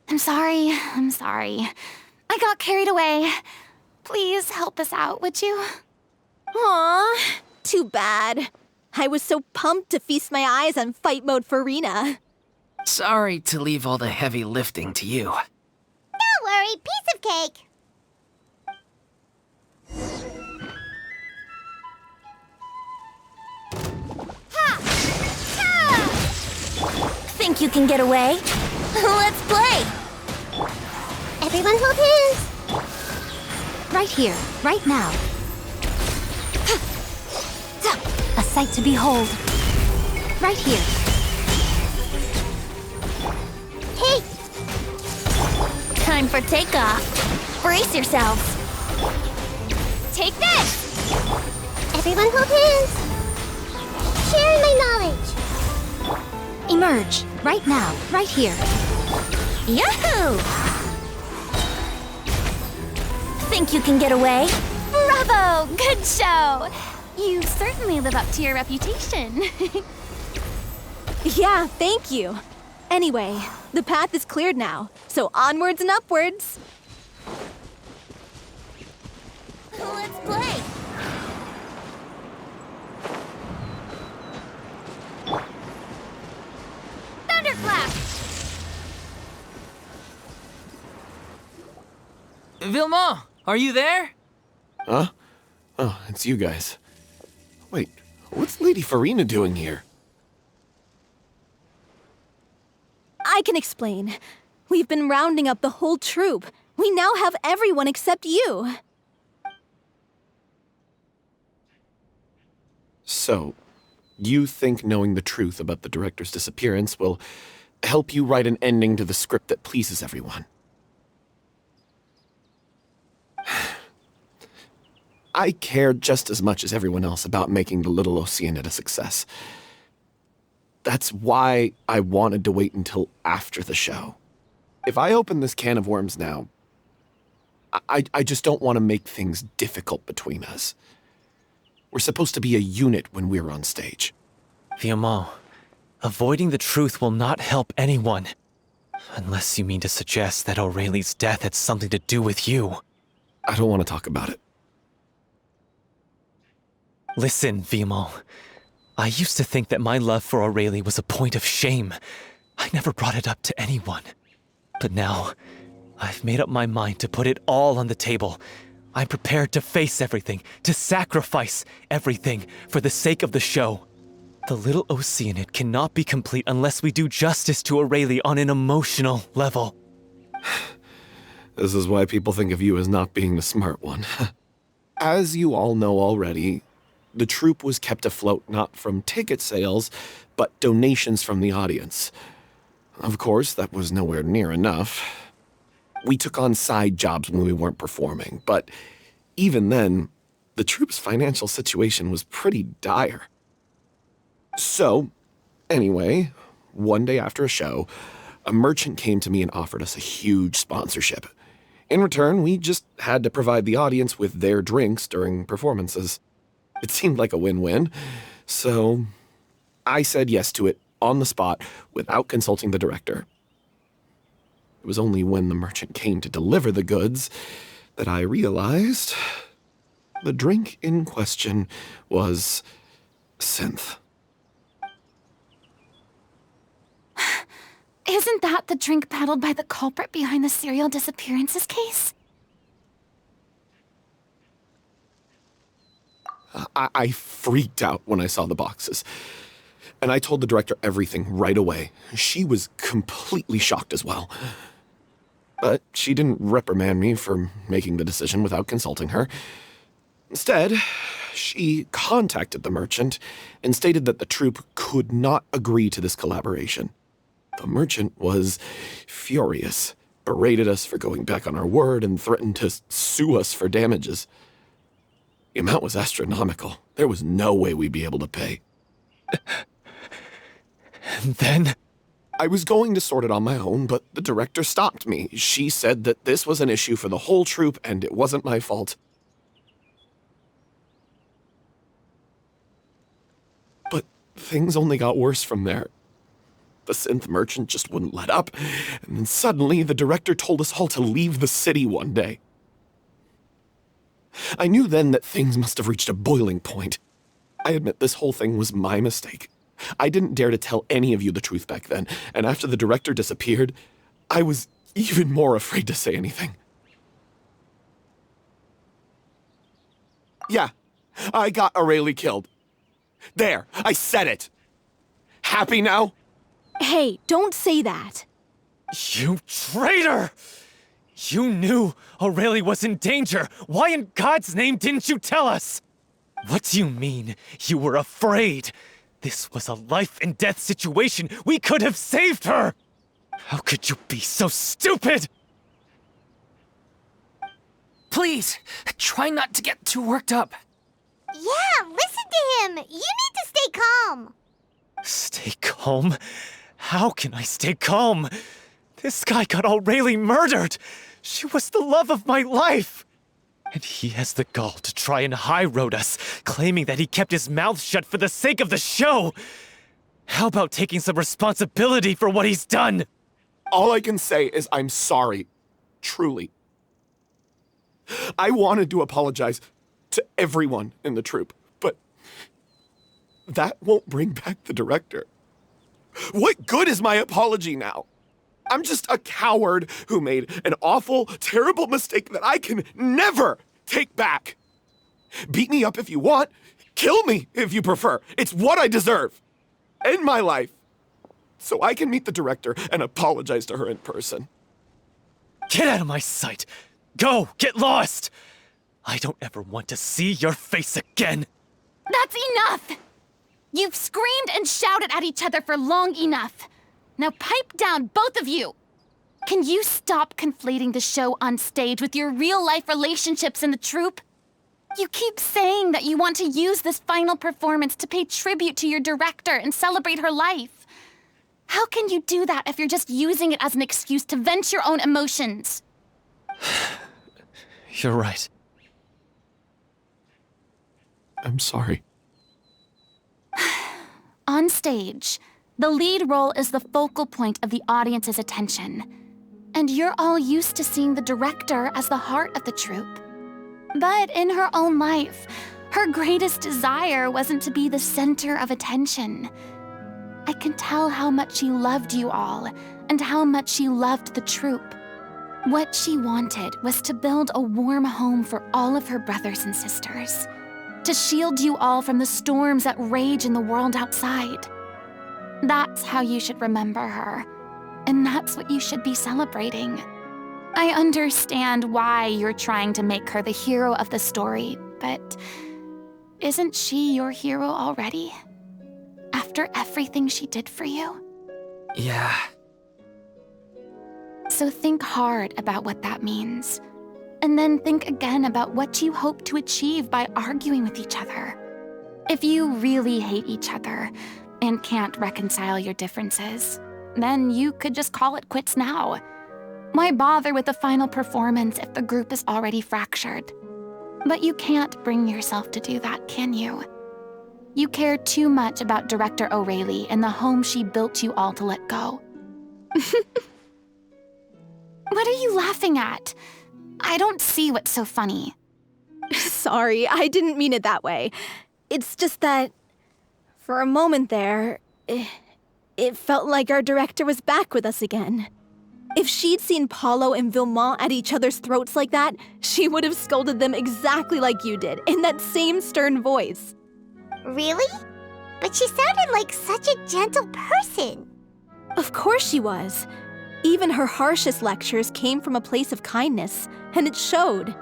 E: I'm sorry. I got carried away. Please help us out, would you?
F: Aw, too bad. I was so pumped to feast my eyes on fight mode Furina.
D: Sorry to leave all the heavy lifting to you.
B: Don't worry, piece of cake.
C: Think you can get away? Let's play!
B: Everyone hold hands.
C: Right here, right now. A sight to behold. Right here.
B: Hey,
C: Time for takeoff. Brace yourselves.
B: take this. Everyone hold hands. Sharing my knowledge.
C: Emerge. Right now. Right here. Yahoo! Think you can get away?
E: Bravo! Good show! You certainly live up to your reputation.
F: Yeah, thank you. Anyway, the path is cleared now, so onwards and upwards.
B: Let's play.
E: Thunderclap!
D: Vilma, are you there?
K: Huh? Oh, it's you guys. Wait, what's Lady Furina doing here?
F: I can explain. We've been rounding up the whole troop. We now have everyone except you.
K: So, you think knowing the truth about the director's disappearance will help you write an ending to the script that pleases everyone? I care just as much as everyone else about making the little Oceanid a success. That's why I wanted to wait until after the show. If I open this can of worms now, I just don't want to make things difficult between us. We're supposed to be a unit when we're on stage.
J: Vilma, avoiding the truth will not help anyone. Unless you mean to suggest that Aurelie's death had something to do with you.
K: I don't want to talk about it.
J: Listen, Vilma. I used to think that my love for Aurelie was a point of shame. I never brought it up to anyone. But now, I've made up my mind to put it all on the table. I'm prepared to face everything, to sacrifice everything for the sake of the show. The little Oceanid cannot be complete unless we do justice to Aurelie on an emotional level.
K: This is why people think of you as not being the smart one. As you all know already, the troupe was kept afloat not from ticket sales, but donations from the audience. Of course, that was nowhere near enough. We took on side jobs when we weren't performing, but even then, the troupe's financial situation was pretty dire. So, anyway, one day after a show, a merchant came to me and offered us a huge sponsorship. In return, we just had to provide the audience with their drinks during performances. It seemed like a win-win, so I said yes to it on the spot without consulting the director. It was only when the merchant came to deliver the goods that I realized the drink in question was synth.
E: Isn't that the drink peddled by the culprit behind the serial disappearances case?
K: I freaked out when I saw the boxes, and I told the director everything right away. She was completely shocked as well. But she didn't reprimand me for making the decision without consulting her. Instead, she contacted the merchant and stated that the troupe could not agree to this collaboration. The merchant was furious, berated us for going back on our word, and threatened to sue us for damages. The amount was astronomical. There was no way we'd be able to pay.
J: And then?
K: I was going to sort it on my own, but the director stopped me. She said that this was an issue for the whole troupe, and it wasn't my fault. But things only got worse from there. The synth merchant just wouldn't let up, and then suddenly the director told us all to leave the city one day. I knew then that things must have reached a boiling point. I admit this whole thing was my mistake. I didn't dare to tell any of you the truth back then, and after the director disappeared, I was even more afraid to say anything. Yeah, I got Aurelie killed. There, I said it. Happy now?
F: Hey, don't say that.
J: You traitor! You knew Aurelie was in danger. Why in God's name didn't you tell us? What do you mean, you were afraid? This was a life and death situation. We could have saved her! How could you be so stupid?
D: Please, try not to get too worked up.
B: Yeah, listen to him. You need to stay calm.
J: Stay calm? How can I stay calm? This guy got Aurelie murdered! She was the love of my life! And he has the gall to try and high-road us, claiming that he kept his mouth shut for the sake of the show! How about taking some responsibility for what he's done?
K: All I can say is I'm sorry. Truly. I wanted to apologize to everyone in the troupe, but that won't bring back the director. What good is my apology now? I'm just a coward who made an awful, terrible mistake that I can never take back. Beat me up if you want. Kill me if you prefer. It's what I deserve. End my life. So I can meet the director and apologize to her in person.
J: Get out of my sight! Go! Get lost! I don't ever want to see your face again!
E: That's enough! You've screamed and shouted at each other for long enough. Now pipe down, both of you! Can you stop conflating the show on stage with your real-life relationships in the troupe? You keep saying that you want to use this final performance to pay tribute to your director and celebrate her life. How can you do that if you're just using it as an excuse to vent your own emotions?
J: You're right.
K: I'm sorry.
E: On stage, the lead role is the focal point of the audience's attention. And you're all used to seeing the director as the heart of the troupe. But in her own life, her greatest desire wasn't to be the center of attention. I can tell how much she loved you all, and how much she loved the troupe. What she wanted was to build a warm home for all of her brothers and sisters, to shield you all from the storms that rage in the world outside. That's how you should remember her, and that's what you should be celebrating. I understand why you're trying to make her the hero of the story, but isn't she your hero already? After everything she did for you?
D: Yeah.
E: So think hard about what that means. And then think again about what you hope to achieve by arguing with each other. If you really hate each other and can't reconcile your differences, then you could just call it quits now. Why bother with the final performance if the group is already fractured? But you can't bring yourself to do that, can you? You care too much about Director O'Reilly and the home she built you all to let go. What are you laughing at? I don't see what's so funny.
F: Sorry, I didn't mean it that way. It's just that, for a moment there, it felt like our director was back with us again. If she'd seen Paulo and Vilmont at each other's throats like that, she would have scolded them exactly like you did, in that same stern voice.
B: Really? But she sounded like such a gentle person.
F: Of course she was. Even her harshest lectures came from a place of kindness, and it showed.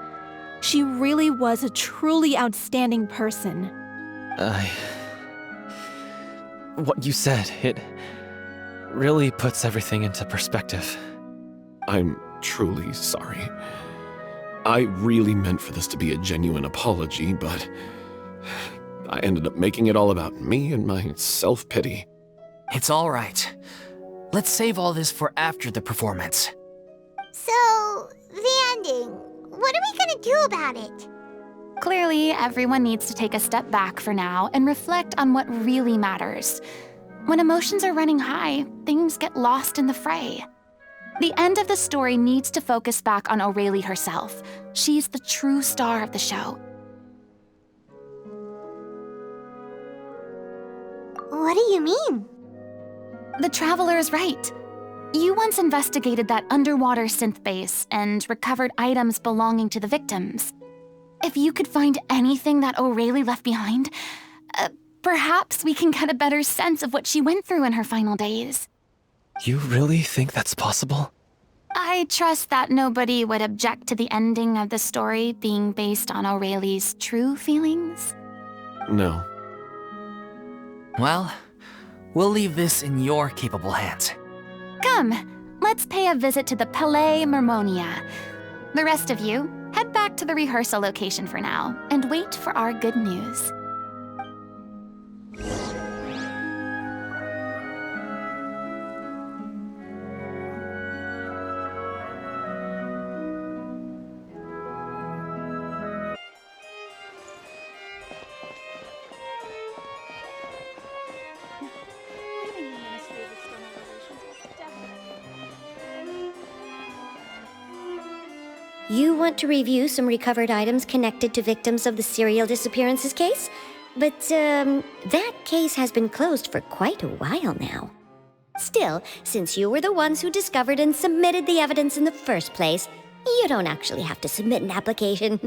F: She really was a truly outstanding person.
J: What you said, it really puts everything into perspective.
K: I'm truly sorry. I really meant for this to be a genuine apology, but I ended up making it all about me and my self-pity.
D: It's all right. Let's save all this for after the performance.
B: So, the ending. What are we gonna do about it?
E: Clearly, everyone needs to take a step back for now and reflect on what really matters. When emotions are running high, things get lost in the fray. The end of the story needs to focus back on O'Reilly herself. She's the true star of the show.
B: What do you mean?
E: The Traveler is right. You once investigated that underwater synth base and recovered items belonging to the victims. If you could find anything that O'Reilly left behind, perhaps we can get a better sense of what she went through in her final days.
J: You really think that's possible?
E: I trust that nobody would object to the ending of the story being based on O'Reilly's true feelings.
K: No.
D: Well, we'll leave this in your capable hands.
E: Come, let's pay a visit to the Palais Mermonia. The rest of you, head back to the rehearsal location for now and wait for our good news.
L: You want to review some recovered items connected to victims of the serial disappearances case? But, that case has been closed for quite a while now. Still, since you were the ones who discovered and submitted the evidence in the first place, you don't actually have to submit an application.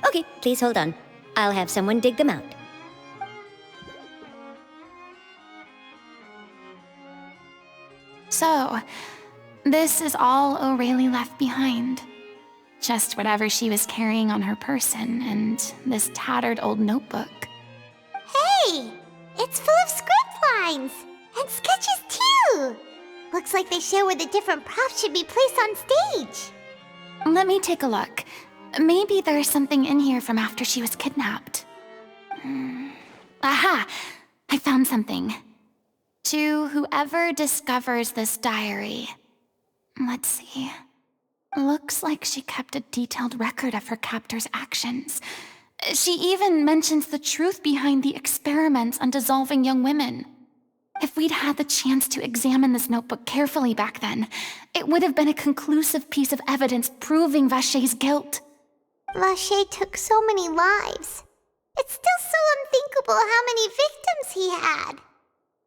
L: Okay, please hold on. I'll have someone dig them out.
E: So, this is all O'Reilly left behind. Just whatever she was carrying on her person and this tattered old notebook.
B: Hey! It's full of script lines! And sketches too! Looks like they show where the different props should be placed on stage.
E: Let me take a look. Maybe there's something in here from after she was kidnapped. Aha! I found something. To whoever discovers this diary. Let's see. Looks like she kept a detailed record of her captor's actions. She even mentions the truth behind the experiments on dissolving young women. If we'd had the chance to examine this notebook carefully back then, it would have been a conclusive piece of evidence proving Vacher's guilt.
B: Vacher took so many lives. It's still so unthinkable how many victims he had.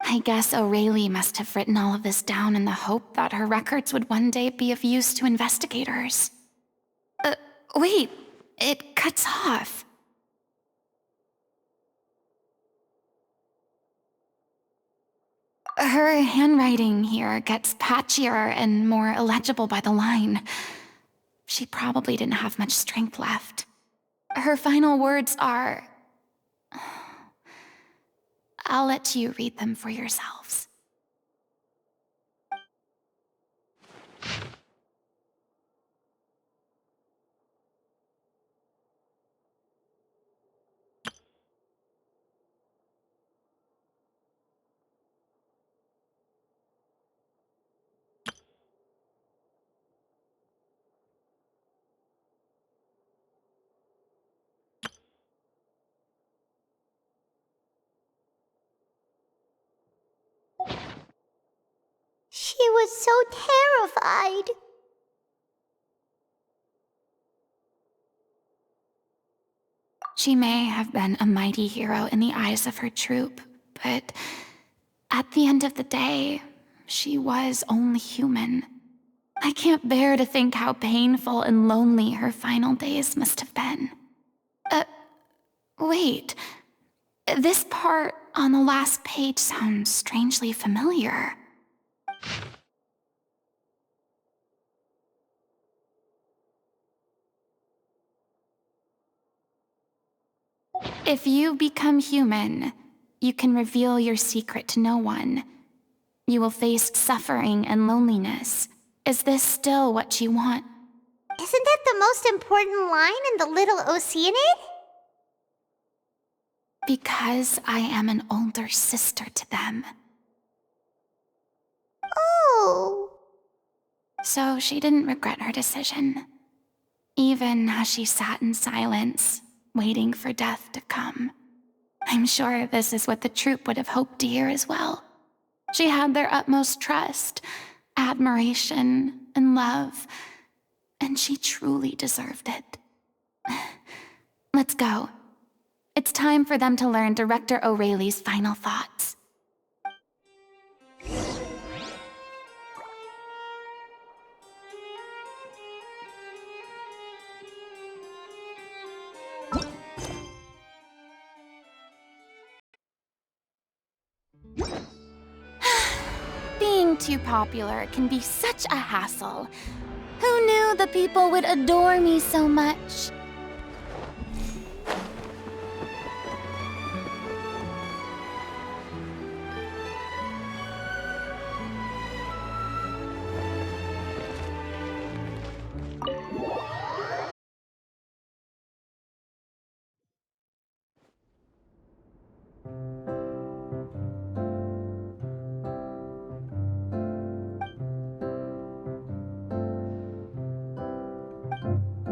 E: I guess O'Reilly must have written all of this down in the hope that her records would one day be of use to investigators. Wait, it cuts off. Her handwriting here gets patchier and more illegible by the line. She probably didn't have much strength left. Her final words are... I'll let you read them for yourselves.
B: She was so terrified.
E: She may have been a mighty hero in the eyes of her troop, but at the end of the day, she was only human. I can't bear to think how painful and lonely her final days must have been. Wait. This part on the last page sounds strangely familiar. If you become human, you can reveal your secret to no one. You will face suffering and loneliness. Is this still what you want?
B: Isn't that the most important line in the Little Oceanid?
E: Because I am an older sister to them.
B: Oh.
E: So she didn't regret her decision, even as she sat in silence, waiting for death to come. I'm sure this is what the troupe would have hoped to hear as well. She had their utmost trust, admiration, and love, and she truly deserved it. Let's go. It's time for them to learn Director O'Reilly's final thoughts. Being too popular can be such a hassle. Who knew the people would adore me so much?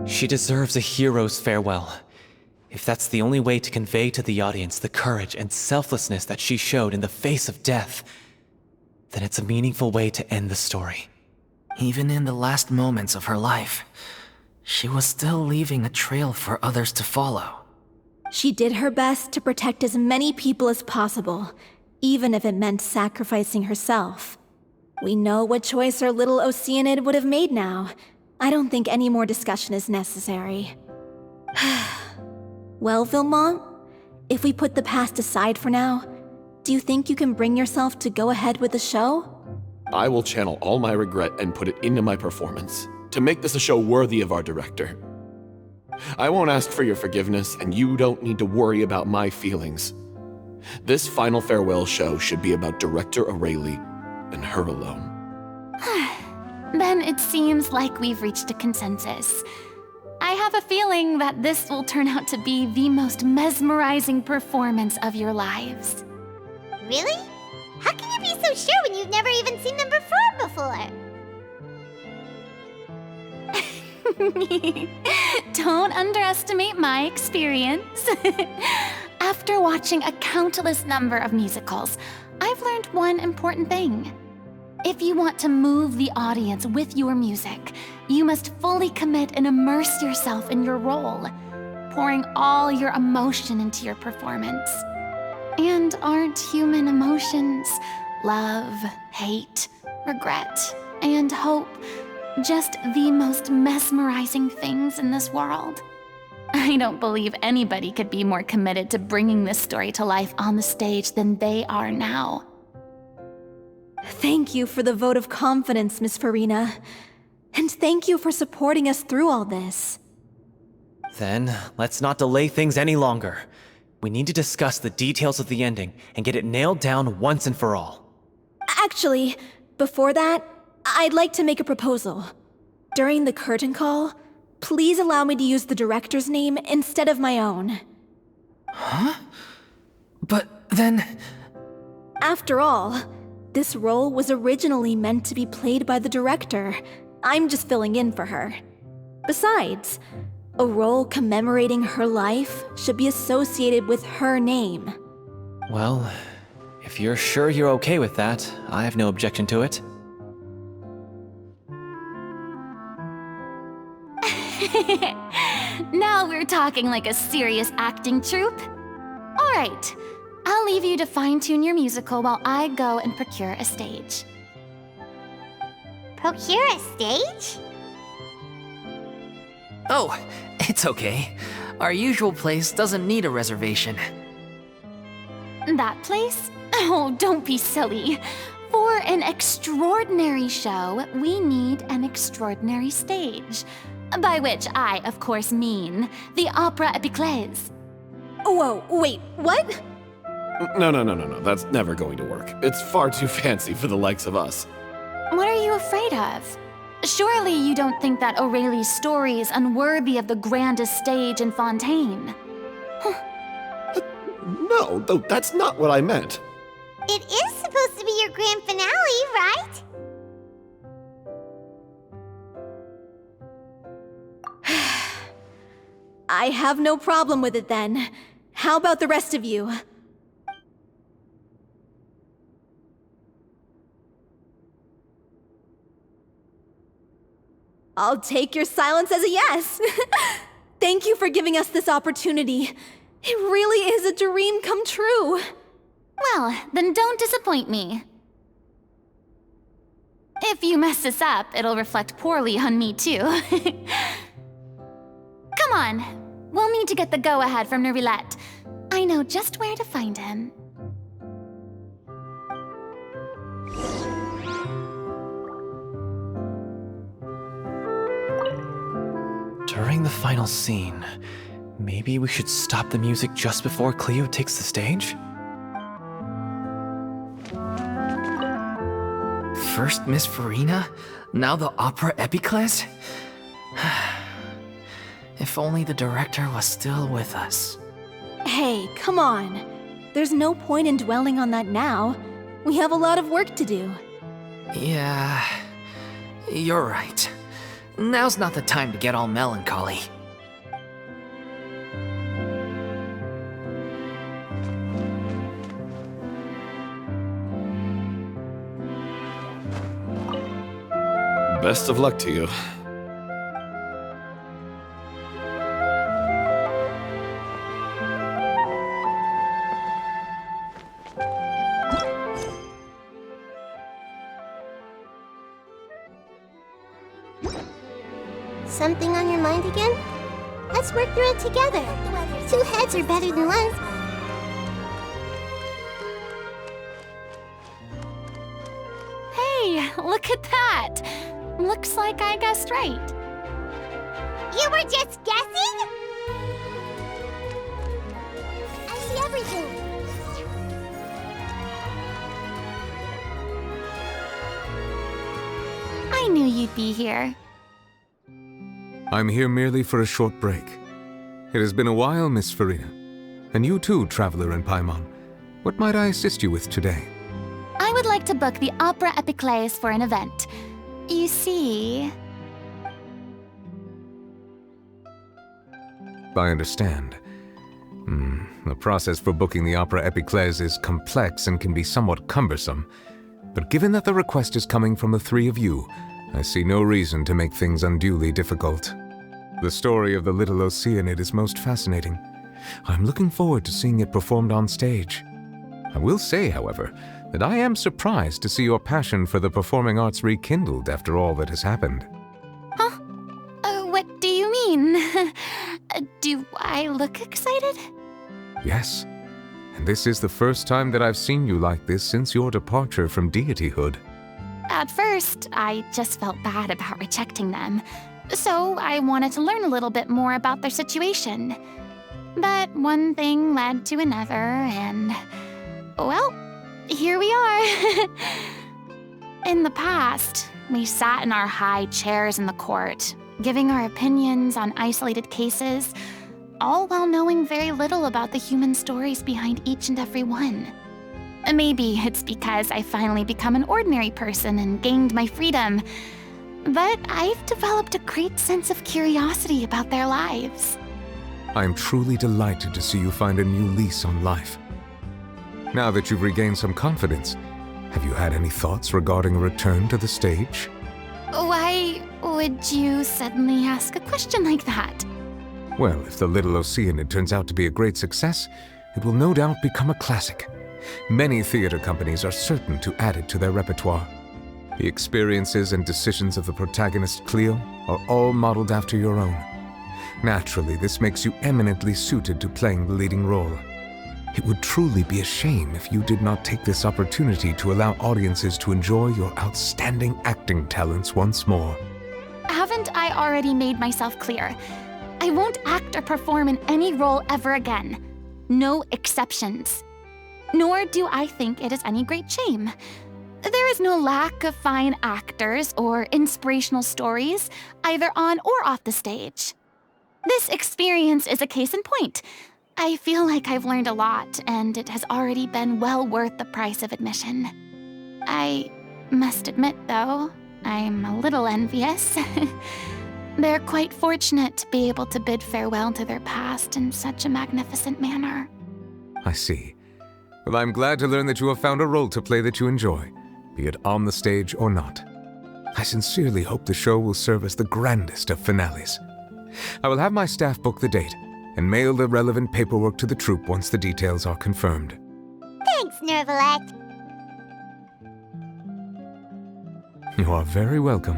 J: She deserves a hero's farewell. If that's the only way to convey to the audience the courage and selflessness that she showed in the face of death, then it's a meaningful way to end the story.
D: Even in the last moments of her life, she was still leaving a trail for others to follow.
F: She did her best to protect as many people as possible, even if it meant sacrificing herself. We know what choice our little Oceanid would have made now. I don't think any more discussion is necessary. Well, Vilmont, if we put the past aside for now, do you think you can bring yourself to go ahead with the show?
K: I will channel all my regret and put it into my performance, to make this a show worthy of our director. I won't ask for your forgiveness, and you don't need to worry about my feelings. This final farewell show should be about Director Aurelie and her alone.
E: Then it seems like we've reached a consensus. I have a feeling that this will turn out to be the most mesmerizing performance of your lives.
B: Really? How can you be so sure when you've never even seen them perform before?
E: Don't underestimate my experience. After watching a countless number of musicals, I've learned one important thing. If you want to move the audience with your music, you must fully commit and immerse yourself in your role, pouring all your emotion into your performance. And aren't human emotions, love, hate, regret, and hope, just the most mesmerizing things in this world? I don't believe anybody could be more committed to bringing this story to life on the stage than they are now.
F: Thank you for the vote of confidence, Miss Furina. And thank you for supporting us through all this.
J: Then, let's not delay things any longer. We need to discuss the details of the ending and get it nailed down once and for all.
F: Actually, before that, I'd like to make a proposal. During the curtain call, please allow me to use the director's name instead of my own.
D: Huh? But then...
F: After all, this role was originally meant to be played by the director. I'm just filling in for her. Besides, a role commemorating her life should be associated with her name.
J: Well, if you're sure you're okay with that, I have no objection to it.
E: Now we're talking like a serious acting troupe. All right, I'll leave you to fine-tune your musical while I go and procure a stage.
B: Procure a stage?
D: Oh, it's okay. Our usual place doesn't need a reservation.
E: That place? Oh, don't be silly. For an extraordinary show, we need an extraordinary stage. By which I, of course, mean the Opera Epiclese.
F: Whoa, wait, what?
K: No. That's never going to work. It's far too fancy for the likes of us.
E: What are you afraid of? Surely you don't think that Aurelie's story is unworthy of the grandest stage in Fontaine.
K: No, that's not what I meant.
B: It is supposed to be your grand finale, right?
F: I have no problem with it then. How about the rest of you? I'll take your silence as a yes. Thank you for giving us this opportunity. It really is a dream come true.
E: Well, then don't disappoint me. If you mess this up, it'll reflect poorly on me too. Come on, we'll need to get the go-ahead from Nervilette. I know just where to find him.
J: During the final scene, maybe we should stop the music just before Cleo takes the stage?
D: First Miss Furina, now the Opera Epiclese? If only the director was still with us.
F: Hey, come on. There's no point in dwelling on that now. We have a lot of work to do.
D: Yeah, you're right. Now's not the time to get all melancholy.
K: Best of luck to you.
B: Something on your mind again? Let's work through it together. Two heads are better than one.
E: Hey, look at that! Looks like I guessed right.
B: You were just guessing? I see everything.
E: I knew you'd be here.
A: I'm here merely for a short break. It has been a while, Miss Furina. And you too, traveler in Paimon. What might I assist you with today?
E: I would like to book the Opera Epiclese for an event. You see...
A: I understand. The process for booking the Opera Epiclese is complex and can be somewhat cumbersome. But given that the request is coming from the three of you, I see no reason to make things unduly difficult. The story of the little Oceanid is most fascinating. I'm looking forward to seeing it performed on stage. I will say, however, that I am surprised to see your passion for the performing arts rekindled after all that has happened.
E: Huh? What do you mean? Do I look excited?
A: Yes, and this is the first time that I've seen you like this since your departure from deityhood.
E: At first, I just felt bad about rejecting them, so I wanted to learn a little bit more about their situation. But one thing led to another, and... well, here we are. In the past, we sat in our high chairs in the court, giving our opinions on isolated cases, all while knowing very little about the human stories behind each and every one. Maybe it's because I finally become an ordinary person and gained my freedom, but I've developed a great sense of curiosity about their lives.
A: I am truly delighted to see you find a new lease on life. Now that you've regained some confidence, have you had any thoughts regarding a return to the stage?
E: Why would you suddenly ask a question like that?
A: Well, if the Little Oceanid turns out to be a great success, it will no doubt become a classic. Many theater companies are certain to add it to their repertoire. The experiences and decisions of the protagonist Cleo are all modeled after your own. Naturally, this makes you eminently suited to playing the leading role. It would truly be a shame if you did not take this opportunity to allow audiences to enjoy your outstanding acting talents once more.
E: Haven't I already made myself clear? I won't act or perform in any role ever again. No exceptions. Nor do I think it is any great shame. There is no lack of fine actors or inspirational stories, either on or off the stage. This experience is a case in point. I feel like I've learned a lot, and it has already been well worth the price of admission. I must admit, though, I'm a little envious. They're quite fortunate to be able to bid farewell to their past in such a magnificent manner.
A: I see. Well, I'm glad to learn that you have found a role to play that you enjoy, be it on the stage or not. I sincerely hope the show will serve as the grandest of finales. I will have my staff book the date and mail the relevant paperwork to the troupe once the details are confirmed.
B: Thanks, Nervalect.
A: You are very welcome.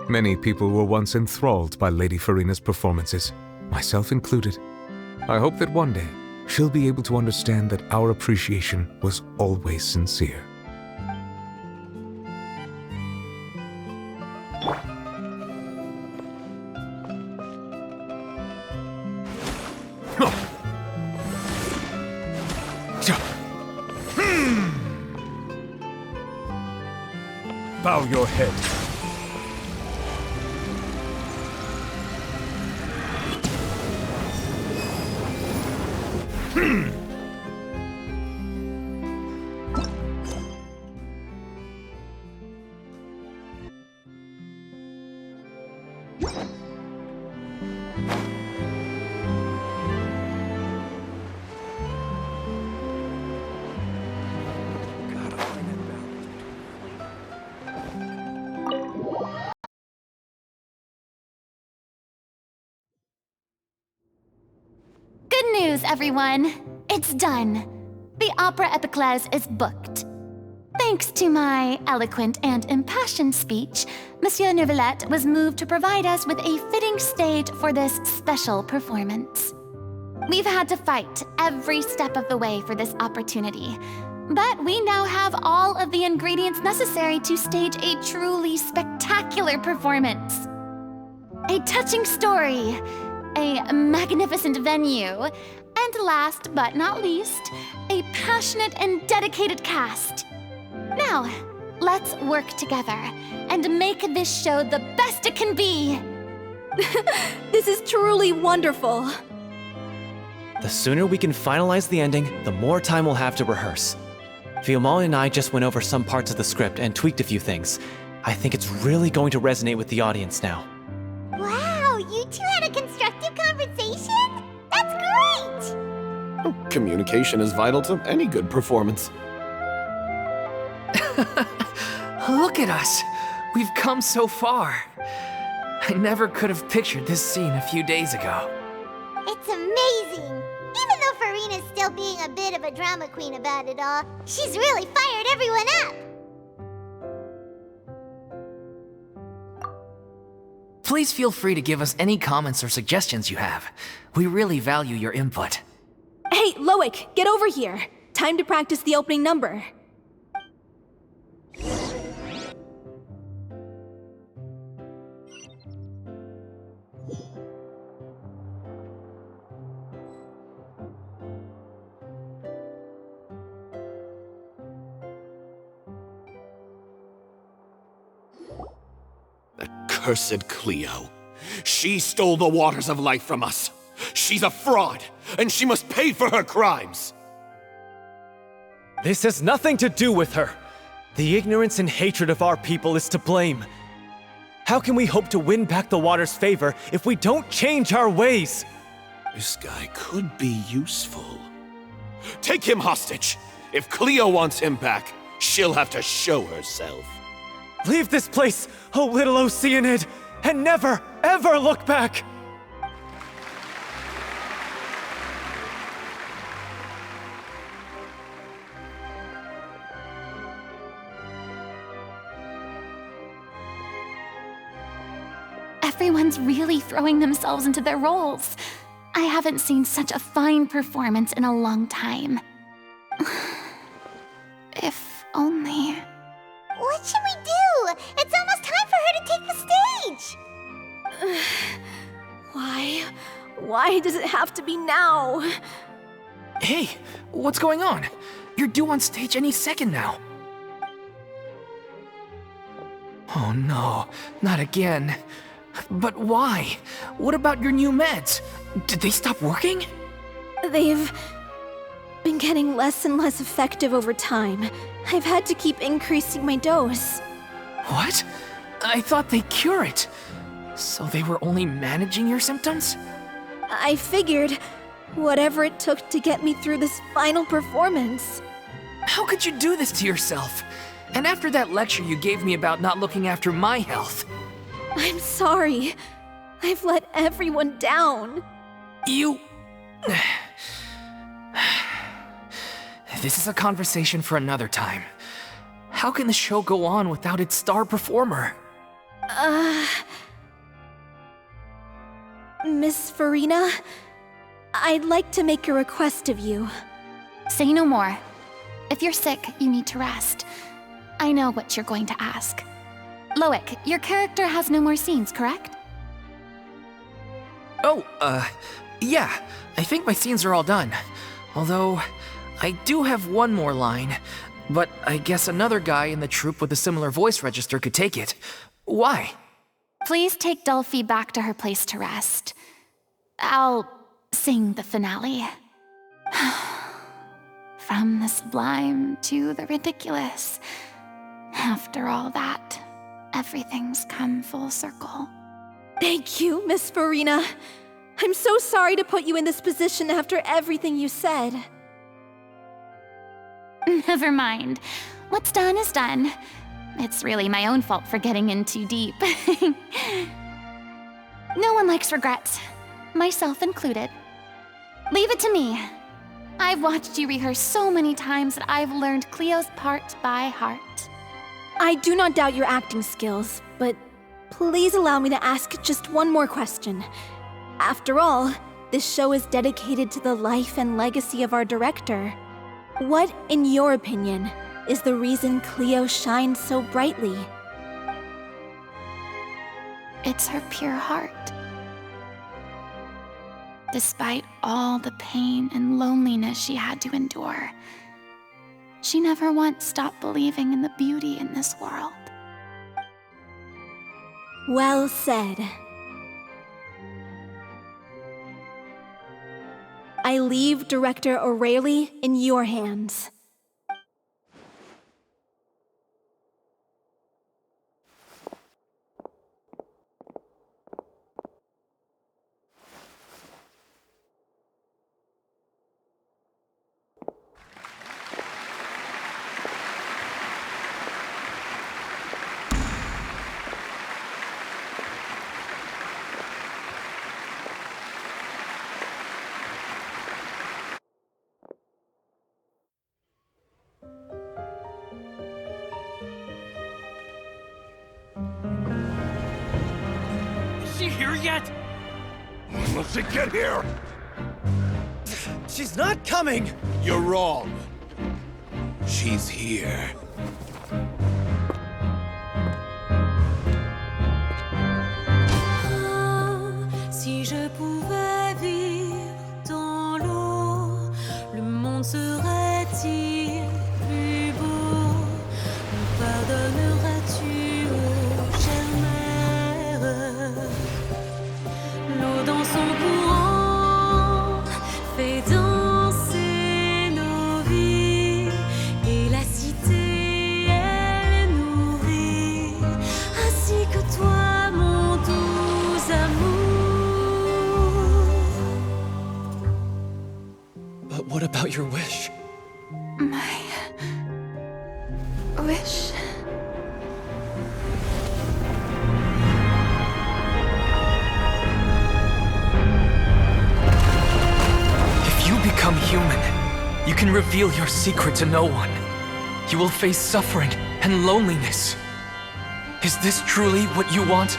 A: Many people were once enthralled by Lady Furina's performances, myself included. I hope that one day she'll be able to understand that our appreciation was always sincere.
M: Bow your head.
E: Good news, everyone! It's done! The Opera Epiclese is booked. Thanks to my eloquent and impassioned speech, Monsieur Neuvillette was moved to provide us with a fitting stage for this special performance. We've had to fight every step of the way for this opportunity, but we now have all of the ingredients necessary to stage a truly spectacular performance. A touching story, a magnificent venue, and last but not least, a passionate and dedicated cast. Now, let's work together and make this show the best it can be.
F: This is truly wonderful.
J: The sooner we can finalize the ending, the more time we'll have to rehearse. Fiumali and I just went over some parts of the script and tweaked a few things. I think it's really going to resonate with the audience now.
B: Wow, you two had a constructive conversation? That's great!
K: Communication is vital to any good performance.
D: Look at us! We've come so far. I never could have pictured this scene a few days ago.
B: It's amazing! Even though Furina's still being a bit of a drama queen about it all, she's really fired everyone up!
D: Please feel free to give us any comments or suggestions you have. We really value your input.
F: Hey, Loic, get over here. Time to practice the opening number.
K: Cursed Cleo. She stole the waters of life from us. She's a fraud, and she must pay for her crimes.
J: This has nothing to do with her. The ignorance and hatred of our people is to blame. How can we hope to win back the water's favor if we don't change our ways?
K: This guy could be useful. Take him hostage. If Cleo wants him back, she'll have to show herself.
J: Leave this place, oh little Oceanid, and never, ever look back!
E: Everyone's really throwing themselves into their roles. I haven't seen such a fine performance in a long time. If only...
B: What should we do? It's almost time for her to take the stage!
F: Why does it have to be now?
D: Hey, what's going on? You're due on stage any second now. Oh no, not again. But why? What about your new meds? Did they stop working?
F: They've been getting less and less effective over time. I've had to keep increasing my dose.
D: What? I thought they cure it. So they were only managing your symptoms?
F: I figured whatever it took to get me through this final performance.
D: How could you do this to yourself? And after that lecture you gave me about not looking after my health.
F: I'm sorry. I've let everyone down.
D: You... This is a conversation for another time. How can the show go on without its star performer?
F: Miss Furina, I'd like to make a request of you.
E: Say no more. If you're sick, you need to rest. I know what you're going to ask. Loic, your character has no more scenes, correct?
D: Oh, yeah. I think my scenes are all done. Although, I do have one more line. But I guess another guy in the troupe with a similar voice register could take it. Why?
E: Please take Delphi back to her place to rest. I'll sing the finale. From the sublime to the ridiculous. After all that, everything's come full circle.
F: Thank you, Miss Furina. I'm so sorry to put you in this position after everything you said.
E: Never mind. What's done is done. It's really my own fault for getting in too deep. No one likes regrets, myself included. Leave it to me. I've watched you rehearse so many times that I've learned Cleo's part by heart.
F: I do not doubt your acting skills, but please allow me to ask just one more question. After all, this show is dedicated to the life and legacy of our director. What, in your opinion, is the reason Cleo shines so brightly?
E: It's her pure heart. Despite all the pain and loneliness she had to endure, she never once stopped believing in the beauty in this world.
F: Well said. I leave Director O'Reilly in your hands.
G: Is she here yet?
M: When will she get here?
J: She's not coming!
M: You're wrong. She's here.
N: Si je pouvais vivre dans l'eau, le monde serait-il plus beau? Me pardonneras-tu, ô chère mère? L'eau dans son courant fait danser nos vies, et la cité elle nourrit, ainsi que toi, mon doux amour.
J: But what about your wish?
E: My wish.
G: If you become human, you can reveal your secret to no one. You will face suffering and loneliness. Is this truly what you want?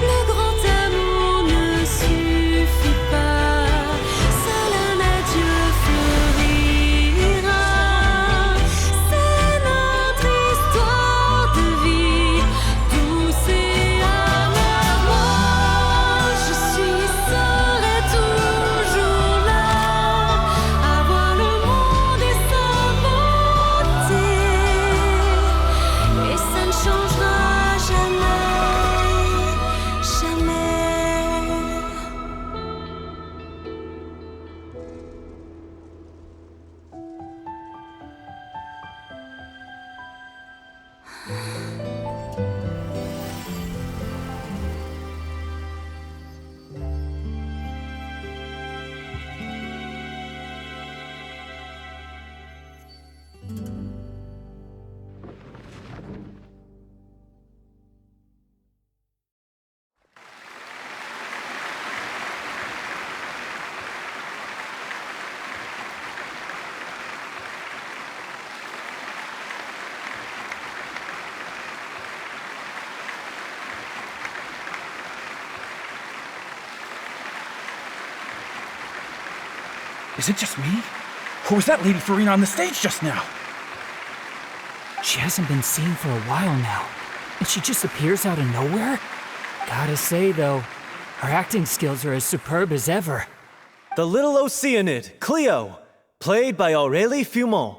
N: Le grand amour ne suffit pas, seul un adieu fleurira. C'est notre histoire de vie, douce et amère. Moi, je suis, serai toujours là, à voir le monde et sa beauté. Et ça ne changera jamais, jamais.
O: Is it just me? Or was that Lady Furina on the stage just now?
P: She hasn't been seen for a while now, and she just appears out of nowhere? Gotta say, though, her acting skills are as superb as ever.
J: The little Oceanid, Cleo, played by Aurélie Fumont.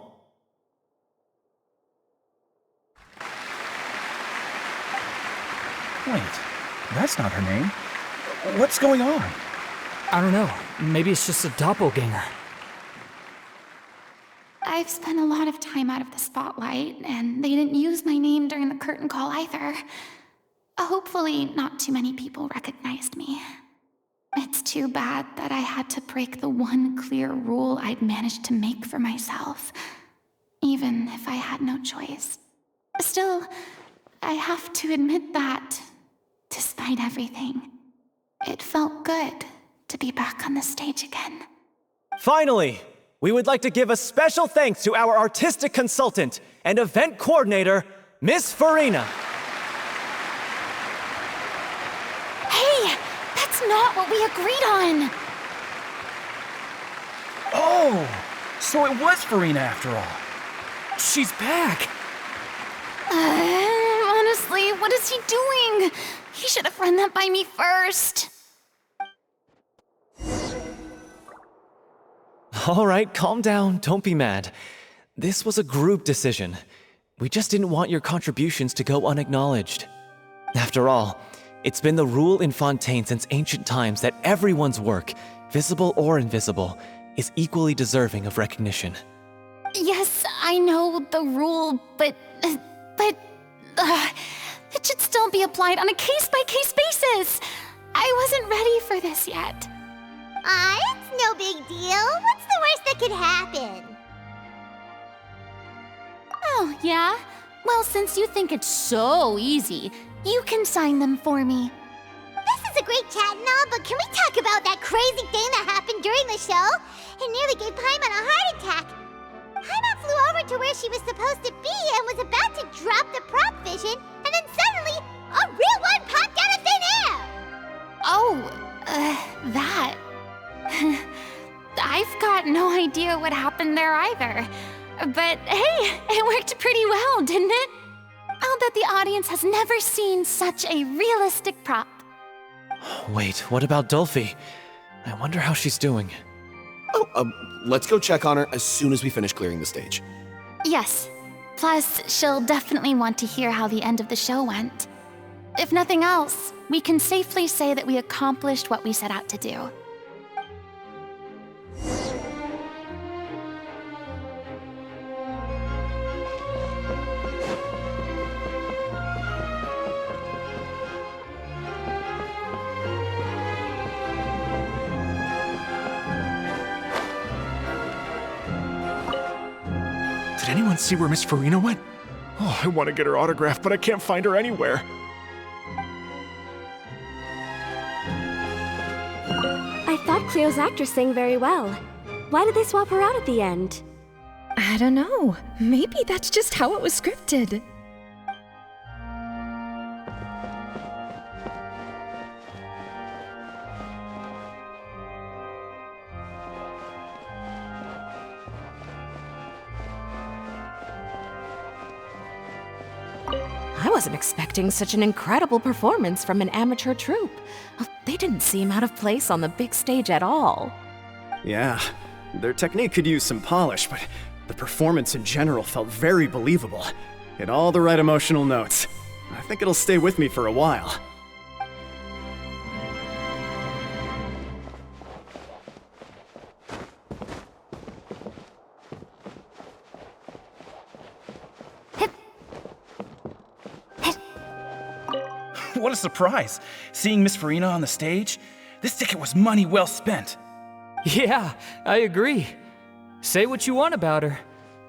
O: Wait, that's not her name. What's going on?
P: I don't know, maybe it's just a doppelganger.
E: I've spent a lot of time out of the spotlight, and they didn't use my name during the curtain call either. Hopefully, not too many people recognized me. It's too bad that I had to break the one clear rule I'd managed to make for myself, even if I had no choice. Still, I have to admit that, despite everything, It felt good to be back on the stage again.
J: Finally, we would like to give a special thanks to our artistic consultant and event coordinator, Miss Furina.
E: Hey, that's not what we agreed on!
O: Oh, so it was Furina after all. She's back.
E: Honestly, what is he doing? He should have run that by me first.
J: All right, calm down, don't be mad. This was a group decision. We just didn't want your contributions to go unacknowledged. After all, it's been the rule in Fontaine since ancient times that everyone's work, visible or invisible, is equally deserving of recognition.
E: Yes, I know the rule, but it should still be applied on a case-by-case basis. I wasn't ready for this yet.
B: It's no big deal. What's the worst that could happen?
E: Oh, yeah? Well, since you think it's so easy, you can sign them for me.
B: This is a great chat and all, but can we talk about that crazy thing that happened during the show? It nearly gave Paimon a heart attack. Paimon flew over to where she was supposed to be and was about to drop the prop vision, and then suddenly, a real one popped out of thin air!
E: Oh, that. I've got no idea what happened there either. But hey, it worked pretty well, didn't it? I'll bet the audience has never seen such a realistic prop.
J: Wait, what about Dolphy? I wonder how she's doing.
K: Oh, let's go check on her as soon as we finish clearing the stage.
E: Yes. Plus, she'll definitely want to hear how the end of the show went. If nothing else, we can safely say that we accomplished what we set out to do.
O: Did anyone see where Miss Furina went? Oh, I want to get her autograph, but I can't find her anywhere.
Q: I thought Cleo's actress sang very well. Why did they swap her out at the end?
R: I don't know. Maybe that's just how it was scripted. I wasn't expecting such an incredible performance from an amateur troupe. They didn't seem out of place on the big stage at all.
S: Yeah, their technique could use some polish, but the performance in general felt very believable. Hit all the right emotional notes. I think it'll stay with me for a while.
O: What a surprise! Seeing Miss Furina on the stage? This ticket was money well spent.
P: Yeah, I agree. Say what you want about her,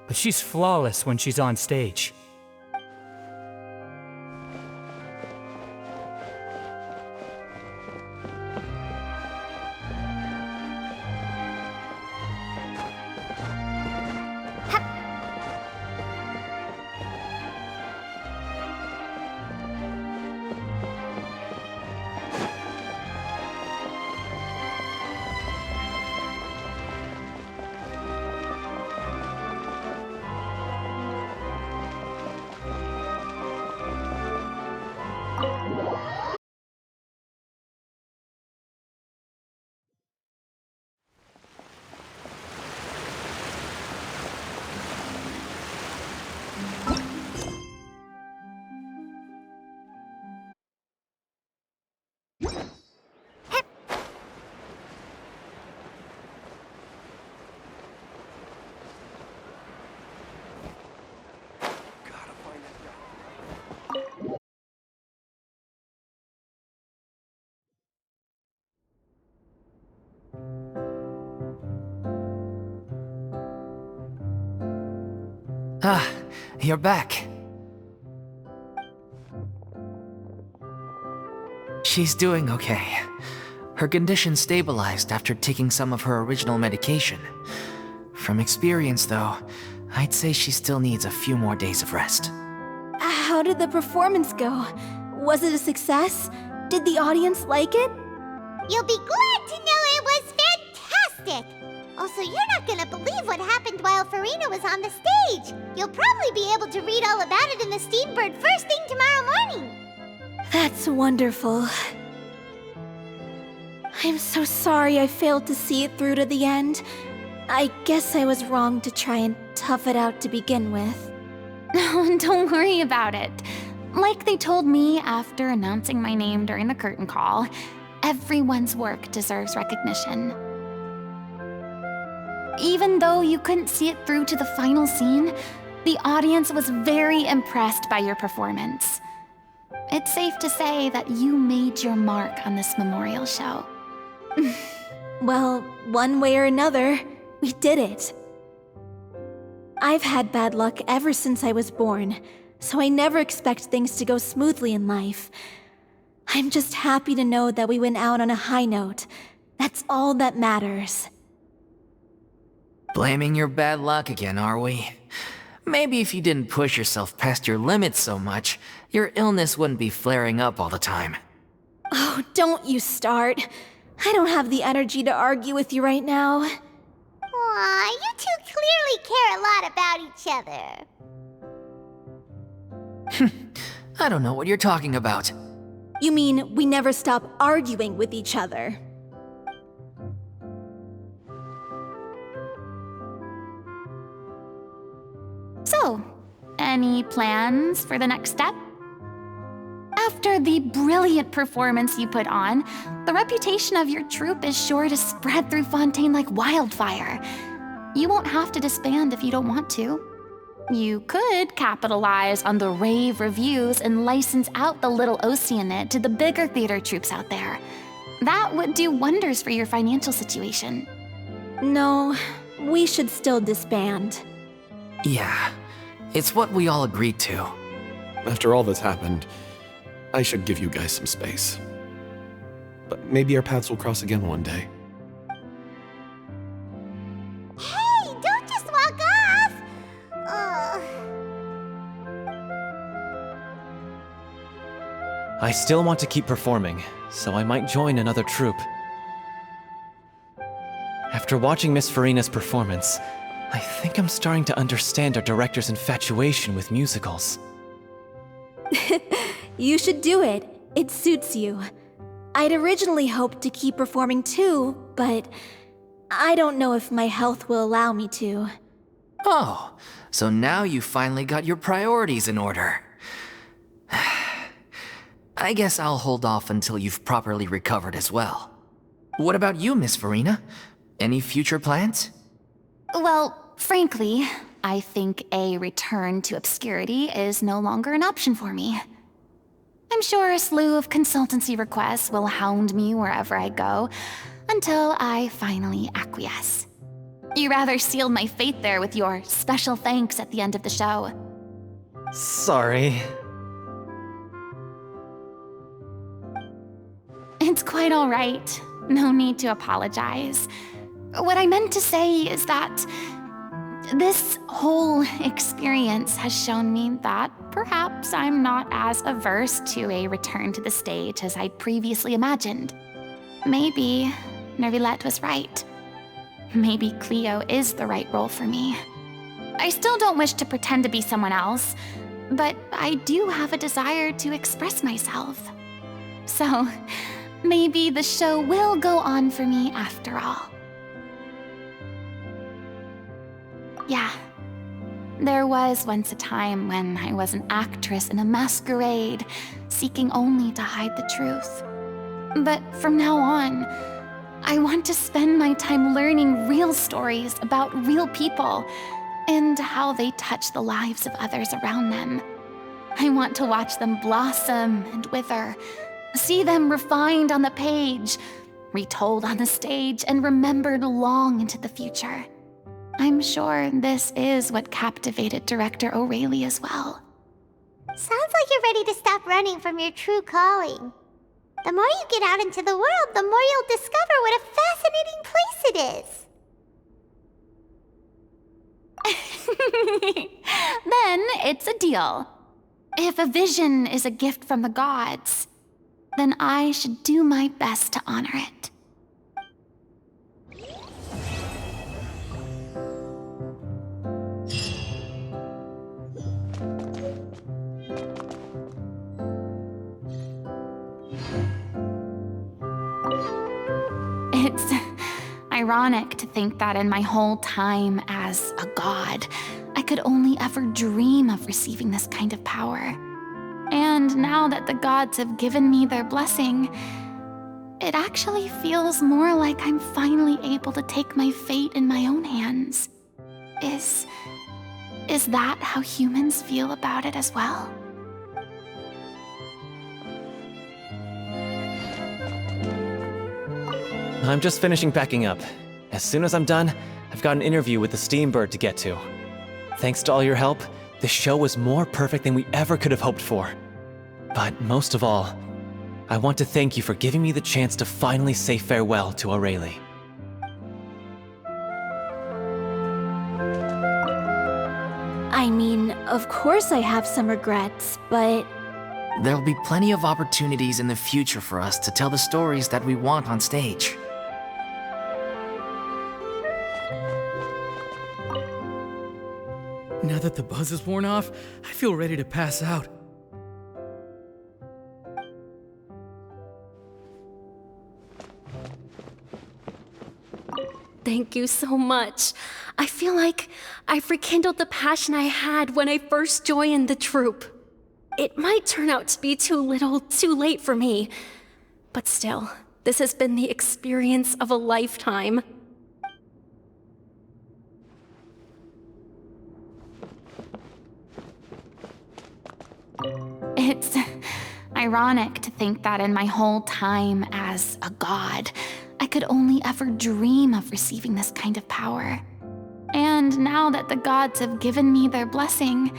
P: but she's flawless when she's on stage.
D: Ah, you're back. She's doing okay. Her condition stabilized after taking some of her original medication. From experience, though, I'd say she still needs a few more days of rest.
F: How did the performance go? Was it a success? Did the audience like it?
B: You'll be glad to know it was fantastic! Also, you're not gonna believe what happened while Furina was on the stage! You'll probably be able to read all about it in the Steambird first thing tomorrow morning!
F: That's wonderful. I'm so sorry I failed to see it through to the end. I guess I was wrong to try and tough it out to begin with.
E: No, don't worry about it. Like they told me after announcing my name during the curtain call, everyone's work deserves recognition. Even though you couldn't see it through to the final scene, the audience was very impressed by your performance. It's safe to say that you made your mark on this memorial show.
F: Well, one way or another, we did it. I've had bad luck ever since I was born, so I never expect things to go smoothly in life. I'm just happy to know that we went out on a high note. That's all that matters.
D: Blaming your bad luck again, are we? Maybe if you didn't push yourself past your limits so much, your illness wouldn't be flaring up all the time.
F: Oh, don't you start. I don't have the energy to argue with you right now.
B: Aw, you two clearly care a lot about each other.
D: I don't know what you're talking about.
F: You mean we never stop arguing with each other?
E: So, any plans for the next step? After the brilliant performance you put on, the reputation of your troupe is sure to spread through Fontaine like wildfire. You won't have to disband if you don't want to. You could capitalize on the rave reviews and license out the little Oceanid to the bigger theater troupes out there. That would do wonders for your financial situation.
F: No, we should still disband.
D: Yeah, it's what we all agreed to.
K: After all that's happened, I should give you guys some space. But maybe our paths will cross again one day.
B: Hey, don't just walk off!
J: I still want to keep performing, so I might join another troupe. After watching Miss Furina's performance, I think I'm starting to understand our director's infatuation with musicals.
F: You should do it. It suits you. I'd originally hoped to keep performing too, but I don't know if my health will allow me to.
D: Oh, so now you finally got your priorities in order. I guess I'll hold off until you've properly recovered as well. What about you, Miss Furina? Any future plans?
E: Well, frankly, I think a return to obscurity is no longer an option for me. I'm sure a slew of consultancy requests will hound me wherever I go, until I finally acquiesce. You rather sealed my fate there with your special thanks at the end of the show.
J: Sorry.
E: It's quite all right. No need to apologize. What I meant to say is that this whole experience has shown me that perhaps I'm not as averse to a return to the stage as I'd previously imagined. Maybe Nervilette was right. Maybe Cleo is the right role for me. I still don't wish to pretend to be someone else, but I do have a desire to express myself. So, maybe the show will go on for me after all. Yeah. There was once a time when I was an actress in a masquerade, seeking only to hide the truth. But from now on, I want to spend my time learning real stories about real people and how they touch the lives of others around them. I want to watch them blossom and wither, see them refined on the page, retold on the stage, and remembered long into the future. I'm sure this is what captivated director O'Reilly as well.
B: Sounds like you're ready to stop running from your true calling. The more you get out into the world, the more you'll discover what a fascinating place it is.
E: Then it's a deal. If a vision is a gift from the gods, then I should do my best to honor it. It's ironic to think that in my whole time as a god, I could only ever dream of receiving this kind of power. And now that the gods have given me their blessing, it actually feels more like I'm finally able to take my fate in my own hands. Is that how humans feel about it as well?
J: I'm just finishing packing up. As soon as I'm done, I've got an interview with the Steambird to get to. Thanks to all your help, this show was more perfect than we ever could have hoped for. But most of all, I want to thank you for giving me the chance to finally say farewell to Aurelie.
F: I mean, of course I have some regrets, but...
D: There'll be plenty of opportunities in the future for us to tell the stories that we want on stage.
T: Now that the buzz is worn off, I feel ready to pass out.
Q: Thank you so much. I feel like I've rekindled the passion I had when I first joined the troupe. It might turn out to be too little, too late for me. But still, this has been the experience of a lifetime.
E: It's ironic to think that in my whole time as a god, I could only ever dream of receiving this kind of power. And now that the gods have given me their blessing,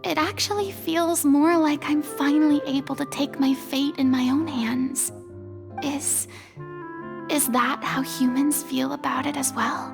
E: it actually feels more like I'm finally able to take my fate in my own hands. Is that how humans feel about it as well?